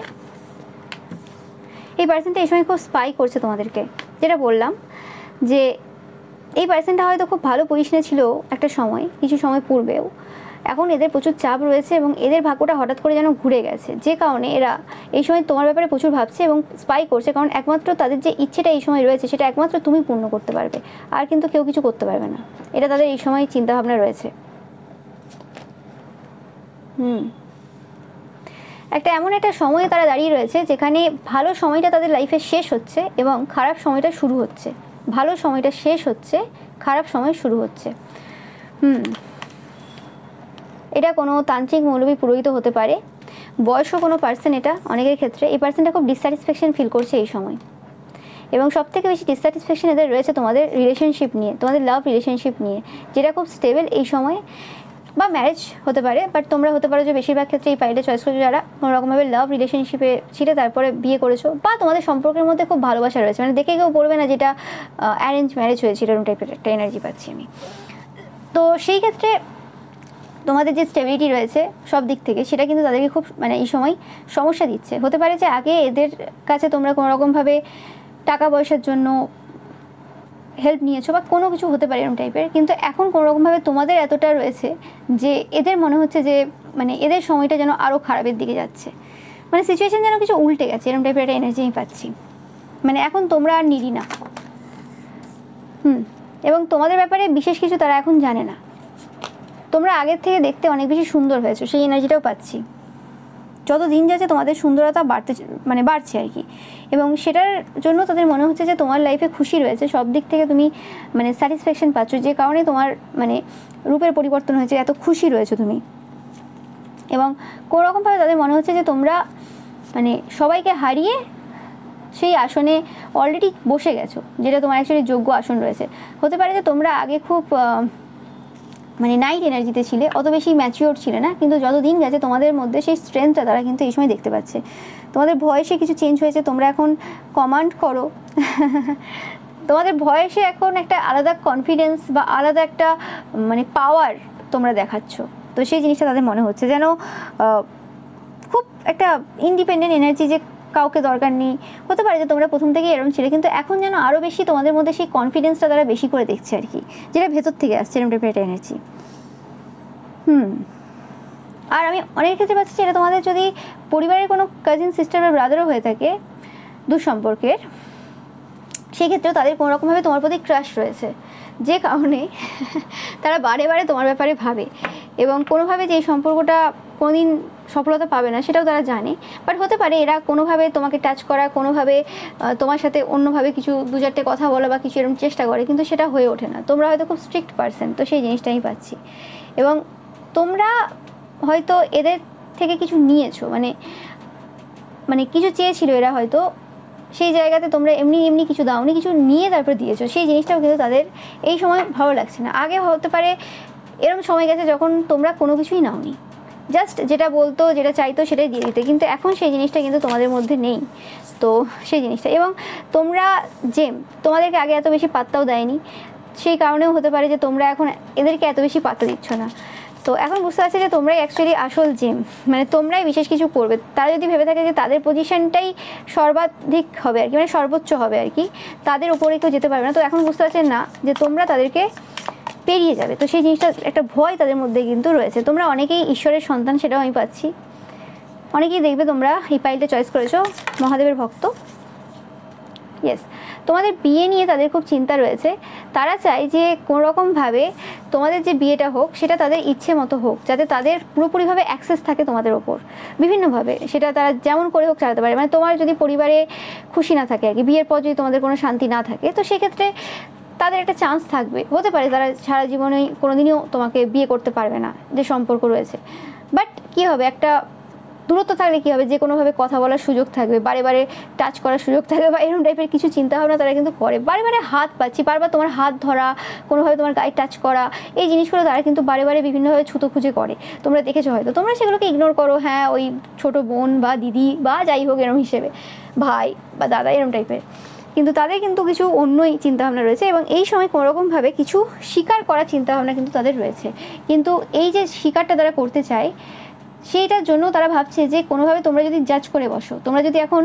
এই পার্সনটা এই সময় খুব স্পাই করছে তোমাদেরকে, যেটা বললাম যে এই পার্সনটা হয়তো খুব ভালো পজিশনে ছিল একটা সময়, কিছু সময় পূর্বেও, এখন এদের প্রচুর চাপ রয়েছে এবং এদের ভাগ্যটা হঠাৎ করে যেন ঘুরে গেছে, যে কারণে এরা এই সময় তোমার ব্যাপারে প্রচুর ভাবছে এবং স্পাই করছে, কারণ একমাত্র তাদের যে ইচ্ছেটা এই সময় রয়েছে সেটা একমাত্র তুমি পূর্ণ করতে পারবে, আর কিন্তু কেউ কিছু করতে পারবে না, এটা তাদের এই সময় চিন্তাভাবনা রয়েছে। একটা এমন একটা সময়ে তারা দাঁড়িয়ে রয়েছে যেখানে ভালো সময়টা তাদের লাইফে শেষ হচ্ছে এবং খারাপ সময়টা শুরু হচ্ছে, ভালো সময়টা শেষ হচ্ছে, খারাপ সময় শুরু হচ্ছে। এটা কোনো তান্ত্রিক, মৌলবী, পুরোহিত হতে পারে, বয়স্ক কোনো পার্সন। এটা অনেকের ক্ষেত্রে এই পার্সনটা খুব ডিসস্যাটিসফ্যাকশন ফিল করছে এই সময়, এবং সবথেকে বেশি ডিসস্যাটিসফ্যাকশন এদের রয়েছে তোমাদের রিলেশনশিপ নিয়ে, তোমাদের লাভ রিলেশনশিপ নিয়ে, যেটা খুব স্টেবল এই সময়, বা ম্যারেজ হতে পারে, বাট তোমরা হতে পারো যে বেশিরভাগ ক্ষেত্রে এই পাইলটা চয়েস করেছো যারা কোনোরকমভাবে লাভ রিলেশনশিপে ছিলে তারপরে বিয়ে করেছো, বা তোমাদের সম্পর্কের মধ্যে খুব ভালোবাসা রয়েছে, মানে দেখে কেউ বলবে না যেটা অ্যারেঞ্জ ম্যারেজ হয়েছিল, এরকম টাইপের একটা এনার্জি পাচ্ছি আমি। তো সেই ক্ষেত্রে তোমাদের যে স্টেবিলিটি রয়েছে সব দিক থেকে, সেটা কিন্তু তাদেরকে খুব মানে এই সময় সমস্যা দিচ্ছে। হতে পারে যে আগে এদের কাছে তোমরা কোনোরকমভাবে টাকা পয়সার জন্য হেল্প নিয়েছো বা কোনো কিছু হতে পারে এরকম টাইপের, কিন্তু এখন কোনোরকমভাবে তোমাদের এতটা রয়েছে যে এদের মনে হচ্ছে যে মানে এদের সময়টা যেন আরও খারাপের দিকে যাচ্ছে, মানে সিচুয়েশান যেন কিছু উল্টে গেছে, এরকম টাইপের একটা এনার্জি আমি পাচ্ছি। মানে এখন তোমরা আর নিডি না। এবং তোমাদের ব্যাপারে বিশেষ কিছু তারা এখন জানে না। তোমরা আগের থেকে দেখতে অনেক বেশি সুন্দর হয়েছো, সেই এনার্জিটাও পাচ্ছি। যত দিন যাচ্ছে তোমাদের সুন্দরতা বাড়ছে আর কি, এবং সেটার জন্য তাদের মনে হচ্ছে যে তোমার লাইফে খুশি রয়েছে, সব দিক থেকে তুমি মানে স্যাটিসফ্যাকশন পাচ্ছ, যে কারণে তোমার মানে রূপের পরিবর্তন হয়েছে, এত খুশি রয়েছো তুমি। এবং কোনোরকমভাবে তাদের মনে হচ্ছে যে তোমরা মানে সবাইকে হারিয়ে সেই আসনে অলরেডি বসে গেছো, যেটা তোমার অ্যাকচুয়ালি যোগ্য আসন রয়েছে। হতে পারে যে তোমরা আগে খুব মানে নাইট এনার্জিতে ছিলে, অত বেশি ম্যাচিওর ছিলে না, কিন্তু যত দিন গেছে তোমাদের মধ্যে সেই স্ট্রেংথটা তারা কিন্তু এই সময় দেখতে পাচ্ছে। তোমাদের ভয়েসে কিছু চেঞ্জ হয়েছে, তোমরা এখন কমান্ড করো তোমাদের ভয়েসে এখন একটা আলাদা কনফিডেন্স বা আলাদা একটা মানে পাওয়ার তোমরা দেখাচ্ছ। তো সেই জিনিসটা তাদের মনে হচ্ছে যেন খুব একটা ইন্ডিপেন্ডেন্ট এনার্জি, যে কাউকে দরকার নেই। হতে পারে যে তোমরা প্রথম থেকেই এরকম ছিলে, কিন্তু এখন যেন আরও বেশি তোমাদের মধ্যে সেই কনফিডেন্সটা তারা বেশি করে দেখছে আর কি, যেটা ভেতর থেকে আসছে এরকম টাইপের একটা এনার্জি। আর আমি অনেক ক্ষেত্রে পাচ্ছি এটা তোমাদের যদি পরিবারের কোনো কাজিন সিস্টার বা ব্রাদারও হয়ে থাকে দুঃসম্পর্কের, সেক্ষেত্রেও তাদের কোনোরকমভাবে তোমার প্রতি ক্রাশ রয়েছে, যে কারণে তারা বারে বারে তোমার ব্যাপারে ভাবে, এবং কোনোভাবে যে এই সম্পর্কটা কোনোদিন সফলতা পাবে না সেটাও তারা জানে। বাট হতে পারে এরা কোনোভাবে তোমাকে টাচ করা, কোনোভাবে তোমার সাথে অন্যভাবে কিছু দু চারটে কথা বলা বা কিছু এরকম চেষ্টা করে, কিন্তু সেটা হয়ে ওঠে না। তোমরা হয়তো খুব স্ট্রিক্ট পারসন, তো সেই জিনিসটা আমি পাচ্ছি। এবং তোমরা হয়তো এদের থেকে কিছু নিয়েছো, মানে কিছু চেয়েছিল এরা, হয়তো সেই জায়গাতে তোমরা এমনি কিছু দাওনি, কিছু নিয়ে তারপর দিয়েছো, সেই জিনিসটাও কিন্তু তাদের এই সময় ভালো লাগছে না। আগে হতে পারে এরকম সময় গেছে যখন তোমরা কোনো কিছুই নাওনি, জাস্ট যেটা বলতো যেটা চাইতো সেটাই দিয়ে দিতে, কিন্তু এখন সেই জিনিসটা কিন্তু তোমাদের মধ্যে নেই। তো সেই জিনিসটা, এবং তোমরা তোমাদেরকে আগে এত বেশি পাত্তাও দেয়নি, সেই কারণেও হতে পারে যে তোমরা এখন এদেরকে এত বেশি পাত্তা দিচ্ছ না। তো এখন বুঝতে পারছি যে তোমরাই অ্যাকচুয়ালি আসল জেম, মানে তোমরাই বিশেষ কিছু করবে। তারা যদি ভেবে থাকে যে তাদের পজিশনটাই সর্বাধিক হবে আর কি, মানে সর্বোচ্চ হবে আর কি, তাদের উপরে কেউ যেতে পারবে না, তো এখন বুঝতে পারছেন না যে তোমরা তাদেরকে পেরিয়ে যাবে। তো সেই জিনিসটা একটা ভয় তাদের মধ্যে কিন্তু রয়েছে। তোমরা অনেকেই ঈশ্বরের সন্তান, সেটাও আমি পাচ্ছি। অনেকেই দেখবে তোমরা এই পাইলটা চয়েস করেছো মহাদেবের ভক্ত। ইয়েস, তোমাদের বিয়ে নিয়ে তাদের খুব চিন্তা রয়েছে। তারা চায় যে কোনোরকমভাবে তোমাদের যে বিয়েটা হোক সেটা তাদের ইচ্ছে মতো হোক, যাতে তাদের পুরোপুরিভাবে অ্যাক্সেস থাকে তোমাদের ওপর বিভিন্নভাবে, সেটা তারা যেমন করে হোক চালাতে পারে। মানে তোমার যদি পরিবারে খুশি না থাকে আর কি, বিয়ের পর যদি তোমাদের কোনো শান্তি না থাকে, তো সেক্ষেত্রে তাদের একটা চান্স থাকবে। হতে পারে তারা সারা জীবনেই কোনোদিনও তোমাকে বিয়ে করতে পারবে না, যে সম্পর্ক রয়েছে। বাট কী হবে, একটা দূরত্ব থাকলে কী হবে, যে কোনোভাবে কথা বলার সুযোগ থাকবে, বারে বারে টাচ করার সুযোগ থাকবে, বা এরকম টাইপের কিছু চিন্তাভাবনা তারা কিন্তু করে। বারে বারে হাত পাচ্ছি, বারবার তোমার হাত ধরা, কোনোভাবে তোমার গায়ে টাচ করা, এই জিনিসগুলো তারা কিন্তু বারে বারে বিভিন্নভাবে ছুতো খুঁজে করে। তোমরা দেখেছো হয়তো, তোমরা সেগুলোকে ইগনোর করো, হ্যাঁ ওই ছোটো বোন বা দিদি বা যাই হোক এরকম হিসেবে, ভাই বা দাদা এরকম টাইপের, কিন্তু তাদের কিন্তু কিছু অন্যই চিন্তাভাবনা রয়েছে। এবং এই সময় কোনোরকমভাবে কিছু স্বীকার করার চিন্তাভাবনা কিন্তু তাদের রয়েছে, কিন্তু এই যে স্বীকারটা তারা করতে চায় সেইটার জন্য তারা ভাবছে যে কোনোভাবে তোমরা যদি জাজ করে বসো, তোমরা যদি এখন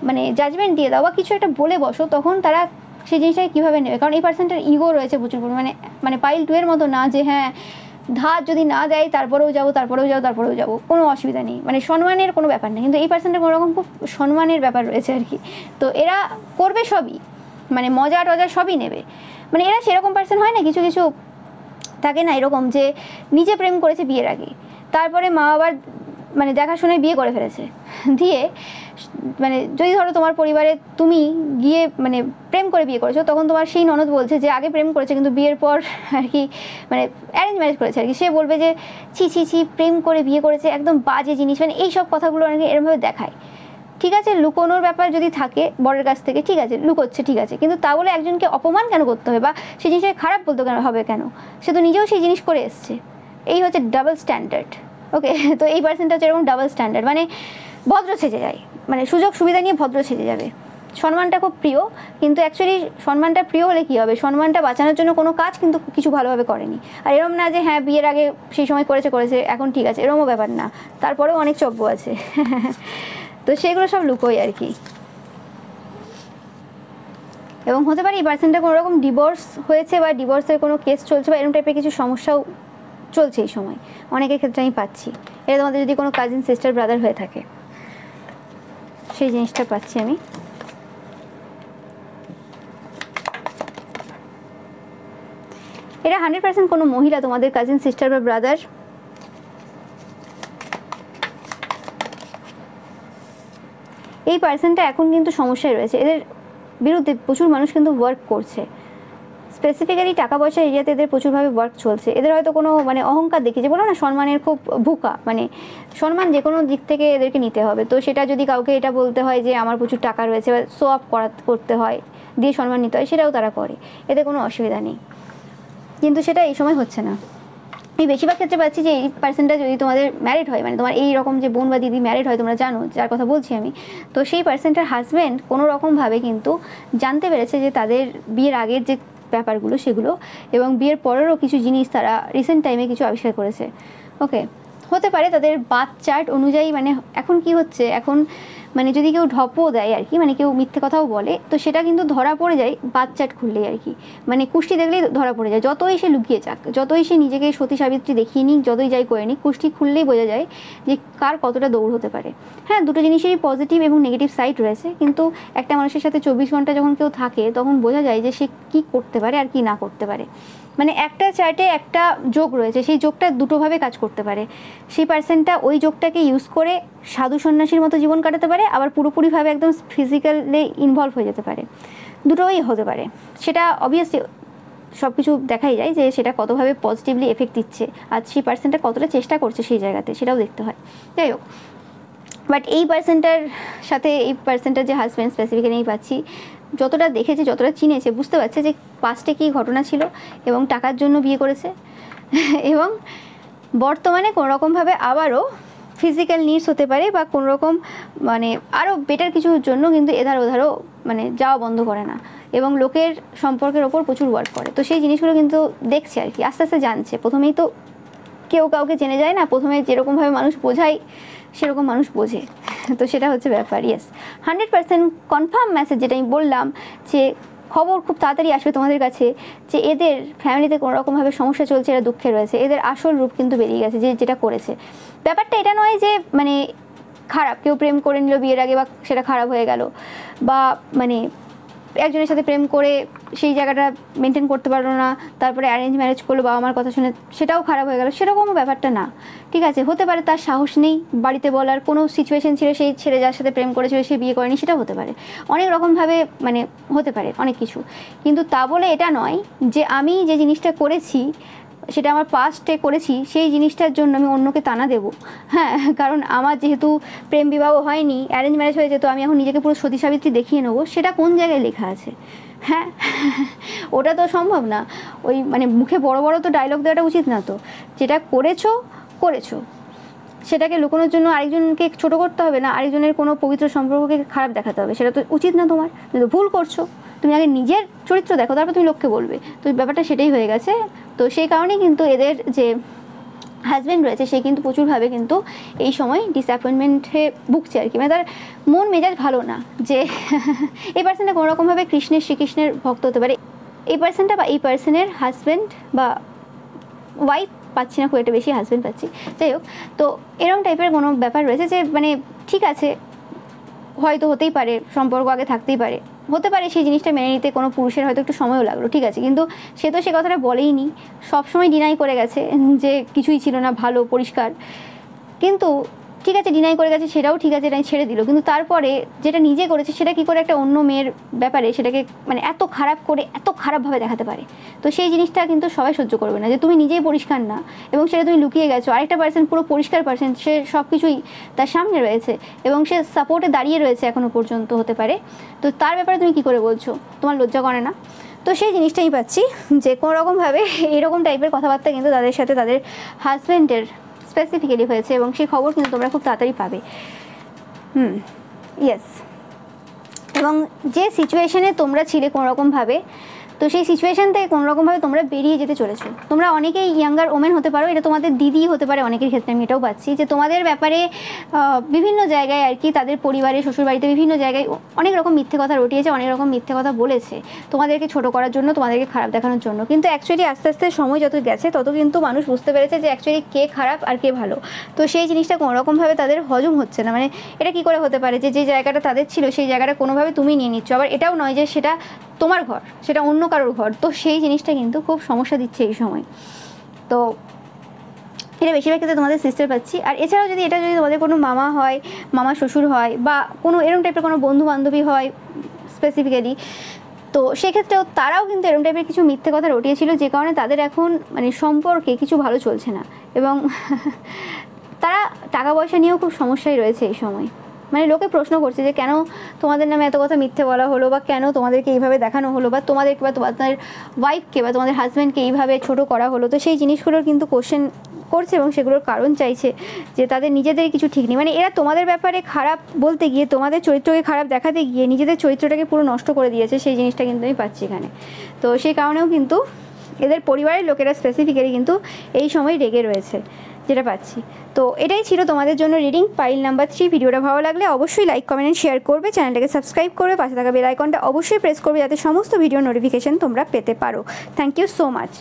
মানে জাজমেন্ট দিয়ে দাও বা কিছু একটা বলে বসো, তখন তারা সেই জিনিসটাকে কীভাবে নেবে। কারণ এই পার্সনটার ইগো রয়েছে প্রচুর পরিমাণে, মানে পাইল 2 এর মতো না যে হ্যাঁ ধার যদি না দেয় তারপরেও যাবো কোনো অসুবিধা নেই, মানে সম্মানের কোনো ব্যাপার নেই। কিন্তু এই পার্সনটার কোনো রকম খুব সম্মানের ব্যাপার রয়েছে আর কি। তো এরা করবে সবই, মানে মজা টজা সবই নেবে। মানে এরা সেরকম পার্সন হয় না, কিছু কিছু থাকে না এরকম, যে নিজে প্রেম করেছে বিয়ের আগে, তারপরে মা বাবার মানে দেখাশুনে বিয়ে করে ফেলেছে, দিয়ে মানে যদি ধরো তোমার পরিবারে তুমি গিয়ে মানে প্রেম করে বিয়ে করেছো, তখন তোমার সেই ননদ বলছে যে আগে প্রেম করেছে কিন্তু বিয়ের পর আর কি মানে অ্যারেঞ্জ ম্যারেজ করেছে আর কি, সে বলবে যে ছি প্রেম করে বিয়ে করেছে, একদম বাজে জিনিস, মানে এইসব কথাগুলো অনেকে এরমভাবে দেখায়। ঠিক আছে, লুকোনোর ব্যাপার যদি থাকে বরের কাছ থেকে, ঠিক আছে লুকোচ্ছে, ঠিক আছে, কিন্তু তা বলে একজনকে অপমান কেন করতে হবে বা সেই জিনিসটাকে খারাপ বলতে হবে কেন? সে তো নিজেও সেই জিনিস করে এসছে। এই হচ্ছে ডাবল স্ট্যান্ডার্ড। ওকে, তো এই পার্সনটা হচ্ছে এরকম ডাবল স্ট্যান্ডার্ড, মানে ভদ্র সেজে যায়, মানে সুযোগ সুবিধা নিয়ে ভদ্র সেজে যাবে। সম্মানটা খুব প্রিয়, কিন্তু অ্যাকচুয়ালি সম্মানটা প্রিয় হলে কী হবে, সম্মানটা বাঁচানোর জন্য কোনো কাজ কিন্তু কিছু ভালোভাবে করেনি। আর এরম না যে হ্যাঁ বিয়ের আগে সেই সময় করেছে এখন ঠিক আছে, এরমও ব্যাপার না, তারপরেও অনেক চব্য আছে তো সেগুলো সব লুকোই আর কি। এবং হতে পারে এই পার্সনটা কোনো রকম ডিভোর্স হয়েছে বা ডিভোর্সের কোনো কেস চলছে বা এরকম টাইপের কিছু সমস্যাও চলছে এই সময়, অনেকের ক্ষেত্রে আমি পাচ্ছি। এটা তোমাদের যদি কোনো কাজিন সিস্টার ব্রাদার হয়ে থাকে, সেই জিনিসটা পাচ্ছি আমি। এটা 100% কোনো মহিলা, তোমাদের কাজিন সিস্টার বা ব্রাদার। এই পার্সনটা এখন কিন্তু সমস্যায় রয়েছে, এদের বিরুদ্ধে প্রচুর মানুষ কিন্তু ওয়ার্ক করছে, স্পেসিফিক্যালি টাকা পয়সার এরিয়াতে এদের প্রচুরভাবে ওয়ার্ক চলছে। এদের হয়তো কোনো মানে অহংকার দেখি, যে বলো না সম্মানের খুব ভুকা, মানে সম্মান যে কোনো দিক থেকে এদেরকে নিতে হবে। তো সেটা যদি কাউকে এটা বলতে হয় যে আমার প্রচুর টাকা রয়েছে বা শো আপ করতে হয়, দিয়ে সম্মান নিতে হয়, সেটাও তারা করে, এতে কোনো অসুবিধা নেই। কিন্তু সেটা এই সময় হচ্ছে না। আমি বেশিরভাগ ক্ষেত্রে পাচ্ছি যে এই পার্সনটা যদি তোমাদের ম্যারিড হয়, মানে তোমার এই রকম যে বোন বা দিদি ম্যারিড হয়, তোমরা জানো যার কথা বলছি আমি, তো সেই পার্সনটার হাজব্যান্ড কোনো রকমভাবে কিন্তু জানতে পেরেছে যে তাদের বিয়ের আগের যে ব্যাপারগুলো সেগুলো, এবং বিয়ের পরেরও কিছু জিনিস তারা রিসেন্ট টাইমে কিছু আবিষ্কার করেছে। ওকে, হতে পারে তাদের বার্থ চার্ট অনুযায়ী, মানে এখন কি হচ্ছে, এখন মানে যদি কেউ ঢপও দেয় আর কি, মানে কেউ মিথ্যে কথাও বলে, তো সেটা কিন্তু ধরা পড়ে যায় বার্থ চার্ট খুললেই আর কি, মানে কুষ্টি দেখলেই ধরা পড়ে যায়। যতই সে লুকিয়ে যাক, যতই সে নিজেকে সতী সাবিত্রী দেখিয়ে নিক, যতই যাই করে নিক, কুষ্টি খুললেই বোঝা যায় যে কার কতটা দৌড় হতে পারে। হ্যাঁ, দুটো জিনিসেরই পজিটিভ এবং নেগেটিভ সাইড রয়েছে, কিন্তু একটা মানুষের সাথে 24 ঘন্টা যখন কেউ থাকে, তখন বোঝা যায় যে সে কী করতে পারে আর কি না করতে পারে। মানে একটা চার্টে একটা যোগ রয়েছে, সেই যোগটা দুটোভাবে কাজ করতে পারে। সেই পার্সনটা ওই যোগটাকে ইউজ করে সাধু সন্ন্যাসীর মতো জীবন কাটাতে পারে, আবার পুরোপুরিভাবে একদম ফিজিক্যালি ইনভলভ হয়ে যেতে পারে, দুটোই হতে পারে। সেটা অবভিয়াসলি সব কিছু দেখাই যায় যে সেটা কতভাবে পজিটিভলি এফেক্ট দিচ্ছে, আর সেই পার্সনটা কতটা চেষ্টা করছে সেই জায়গাতে, সেটাও দেখতে হয়। যাই হোক, বাট এই পার্সনটার সাথে এই পার্সনটার যে হাজব্যান্ড স্পেসিফিক্যালি আমি পাচ্ছি, যতটা দেখেছে, যতটা চিনেছে, বুঝতে পারছে যে পাস্টে কী ঘটনা ছিল এবং টাকার জন্য বিয়ে করেছে এবং বর্তমানে কোনোরকমভাবে আবারও ফিজিক্যাল নিডস হতে পারে বা কোনোরকম মানে আরও বেটার কিছুর জন্য কিন্তু এধার ওধারও মানে যাওয়া বন্ধ করে না, এবং লোকের সম্পর্কের ওপর প্রচুর ওয়ার্ক করে। তো সেই জিনিসগুলো কিন্তু দেখছে আর কি, আস্তে আস্তে জানছে। প্রথমেই তো কেউ কাউকে জেনে যায় না, প্রথমে যেরকমভাবে মানুষ বোঝায় সেরকম মানুষ বোঝে, তো সেটা হচ্ছে ব্যাপার। ইয়েস, 100% কনফার্ম মেসেজ যেটা আমি বললাম, যে খবর খুব তাড়াতাড়ি আসবে তোমাদের কাছে যে এদের ফ্যামিলিতে কোনো রকমভাবে সমস্যা চলছে, এরা দুঃখে রয়েছে, এদের আসল রূপ কিন্তু বেরিয়ে গেছে যে যেটা করেছে। ব্যাপারটা এটা নয় যে মানে খারাপ, কেউ প্রেম করে নিল বিয়ের আগে বা সেটা খারাপ হয়ে গেল, বা মানে একজনের সাথে প্রেম করে সেই জায়গাটা মেনটেন করতে পারলো না, তারপরে অ্যারেঞ্জ ম্যারেজ করলো বাবা মার কথা শুনে, সেটাও খারাপ হয়ে গেল, সেরকমও ব্যাপারটা না। ঠিক আছে, হতে পারে তার সাহস নেই বাড়িতে বলার, কোনো সিচুয়েশন ছিল, সেই ছেলে যার সাথে প্রেম করেছিল সে বিয়ে করেনি, সেটাও হতে পারে, অনেক রকমভাবে মানে হতে পারে অনেক কিছু। কিন্তু তা বলে এটা নয় যে আমি যে জিনিসটা করেছি, সেটা আমার পাস্টে করেছি, সেই জিনিসটার জন্য আমি অন্যকে টানা দেবো। হ্যাঁ, কারণ আমার যেহেতু প্রেম বিবাহ হয়নি, অ্যারেঞ্জ ম্যারেজ হয়েছে, তো আমি এখন নিজেকে পুরো সতী সাবিত্রী দেখিয়ে নেবো, সেটা কোন জায়গায় লেখা আছে? হ্যাঁ, ওটা তো সম্ভব না। ওই মানে মুখে বড় বড় তো ডায়লগ দেওয়াটা উচিত না। তো যেটা করেছো করেছো, সেটাকে লুকোনোর জন্য আরেকজনকে ছোট করতে হবে না, আরেকজনের কোনো পবিত্র সম্পর্ককে খারাপ দেখাতে হবে, সেটা তো উচিত না তোমার। তুমি তো ভুল করছো, তুমি আগে নিজের চরিত্র দেখো, তারপর তুমি লোককে বলবে। তো ব্যাপারটা সেটাই হয়ে গেছে। তো সেই কারণেই কিন্তু এদের যে হাজব্যান্ড রয়েছে সে কিন্তু প্রচুরভাবে কিন্তু এই সময় ডিসঅ্যাপয়েন্টমেন্টে ভুগছে আর কি, মানে তার মন মেজাজ ভালো না যে এই পার্সনটা কোনো রকমভাবে শ্রীকৃষ্ণের ভক্ত হতে পারে। এই পার্সনটা বা এই পার্সনের হাজব্যান্ড বা ওয়াইফ পাচ্ছি না, খুব একটা বেশি হাজব্যান্ড পাচ্ছি, যাই হোক। তো এরকম টাইপের কোনো ব্যাপার রয়েছে যে মানে ঠিক আছে, হয়তো হতেই পারে সম্পর্ক আগে থাকতেই পারে, হতে পারে সেই জিনিসটা মেনে নিতে কোনো পুরুষের হয়তো একটু সময়ও লাগলো, ঠিক আছে, কিন্তু সে তো সে কথাটা বলেই নি, সবসময় ডিনাই করে গেছে যে কিছুই ছিল না, ভালো পরিষ্কার। কিন্তু ঠিক আছে, ডিনাই করে গেছে, সেটাও ঠিক আছে, এটাই ছেড়ে দিল, কিন্তু তারপরে যেটা নিজে করেছে সেটা কী করে একটা অন্য মেয়ের ব্যাপারে সেটাকে মানে এত খারাপ করে এত খারাপভাবে দেখাতে পারে? তো সেই জিনিসটা কিন্তু সবাই সহ্য করবে না, যে তুমি নিজেই পরিষ্কার না এবং সেটা তুমি লুকিয়ে গেছো, আরেকটা পার্সন পুরো পরিষ্কার পার্সন, সে সব কিছুই তার সামনে রয়েছে এবং সে সাপোর্টে দাঁড়িয়ে রয়েছে এখনও পর্যন্ত হতে পারে, তো তার ব্যাপারে তুমি কী করে বলছো? তোমার লজ্জা করে না? তো সেই জিনিসটাই পাচ্ছি যে কোনো রকমভাবে এরকম টাইপের কথাবার্তা কিন্তু তাদের সাথে তাদের হাজব্যান্ডের স্পেসিফিক্যালি হয়েছে, এবং সেই খবর কিন্তু তোমরা খুব তাড়াতাড়ি পাবে। ইয়েস, এবং যে সিচুয়েশনে তোমরা ছিলে কোনোরকমভাবে, তো সেই সিচুয়েশন থেকে কোনোরকমভাবে তোমরা বেরিয়ে যেতে চলেছো। তোমরা অনেকেই ইয়াঙ্গার ওমেন হতে পারো, এটা তোমাদের দিদি হতে পারে অনেকের ক্ষেত্রে, আমি এটাও পাচ্ছি যে তোমাদের ব্যাপারে বিভিন্ন জায়গায় আর কি তাদের পরিবারে শ্বশুরবাড়িতে বিভিন্ন জায়গায় অনেক রকম মিথ্যে কথা রটিয়েছে, অনেক রকম মিথ্যে কথা বলেছে তোমাদেরকে ছোট করার জন্য, তোমাদেরকে খারাপ দেখানোর জন্য। কিন্তু অ্যাকচুয়ালি আস্তে আস্তে সময় যত গেছে তত কিন্তু মানুষ বুঝতে পেরেছে যে অ্যাকচুয়ালি কে খারাপ আর কে ভালো। তো সেই জিনিসটা কোনোরকমভাবে তাদের হজম হচ্ছে না। মানে এটা কী করে হতে পারে যে যে জায়গাটা তাদের ছিল সেই জায়গাটা কোনোভাবে তুমি নিয়ে নিচ্ছ, আবার এটাও নয় যে সেটা তোমার ঘর, সেটা অন্য কারোর ঘর। তো সেই জিনিসটা কিন্তু খুব সমস্যা দিচ্ছে এই সময়। তো এটা বেশিরভাগ ক্ষেত্রে তোমাদের সিস্টার পাচ্ছি। আর এছাড়াও যদি এটা যদি তোমাদের কোনো মামা হয়, মামা শ্বশুর হয়, বা কোনো এরকম টাইপের কোনো বন্ধু বান্ধবী হয় স্পেসিফিক্যালি, তো সেক্ষেত্রেও তারাও কিন্তু এরকম টাইপের কিছু মিথ্যে কথা রটিয়েছিল, যে কারণে তাদের এখন মানে সম্পর্কে কিছু ভালো চলছে না, এবং তারা টাকা পয়সা নিয়েও খুব সমস্যায় রয়েছে এই সময়। মানে লোকে প্রশ্ন করছে যে কেন তোমাদের নামে এত কথা মিথ্যে বলা হলো, বা কেন তোমাদেরকে এইভাবে দেখানো হলো, বা তোমাদেরকে বা তোমাদের ওয়াইফকে বা তোমাদের হাজব্যান্ডকে এইভাবে ছোট করা হলো। তো সেই জিনিসগুলোর কিন্তু কোশ্চেন করছে এবং সেগুলোর কারণ চাইছে যে তাদের নিজেদের কিছু ঠিক নেই। মানে এরা তোমাদের ব্যাপারে খারাপ বলতে গিয়ে, তোমাদের চরিত্রকে খারাপ দেখাতে গিয়ে নিজেদের চরিত্রটাকে পুরো নষ্ট করে দিয়েছে, সেই জিনিসটা কিন্তু আমি পাচ্ছি এখানে। তো সেই কারণেও কিন্তু এদের পরিবারের লোকেরা স্পেসিফিক্যালি কিন্তু এই সময় রেগে রয়েছে, যেটা পাচ্ছি। তো এটাই ছিল তোমাদের জন্য রিডিং পাইল নাম্বার 3। ভিডিওটা ভালো লাগলে অবশ্যই লাইক কমেন্ট শেয়ার করবে, চ্যানেলটাকে সাবস্ক্রাইব করবে, পাশে থাকা বেল আইকনটা অবশ্যই প্রেস করবে যাতে সমস্ত ভিডিও নোটিফিকেশন তোমরা পেতে পারো। Thank you so much.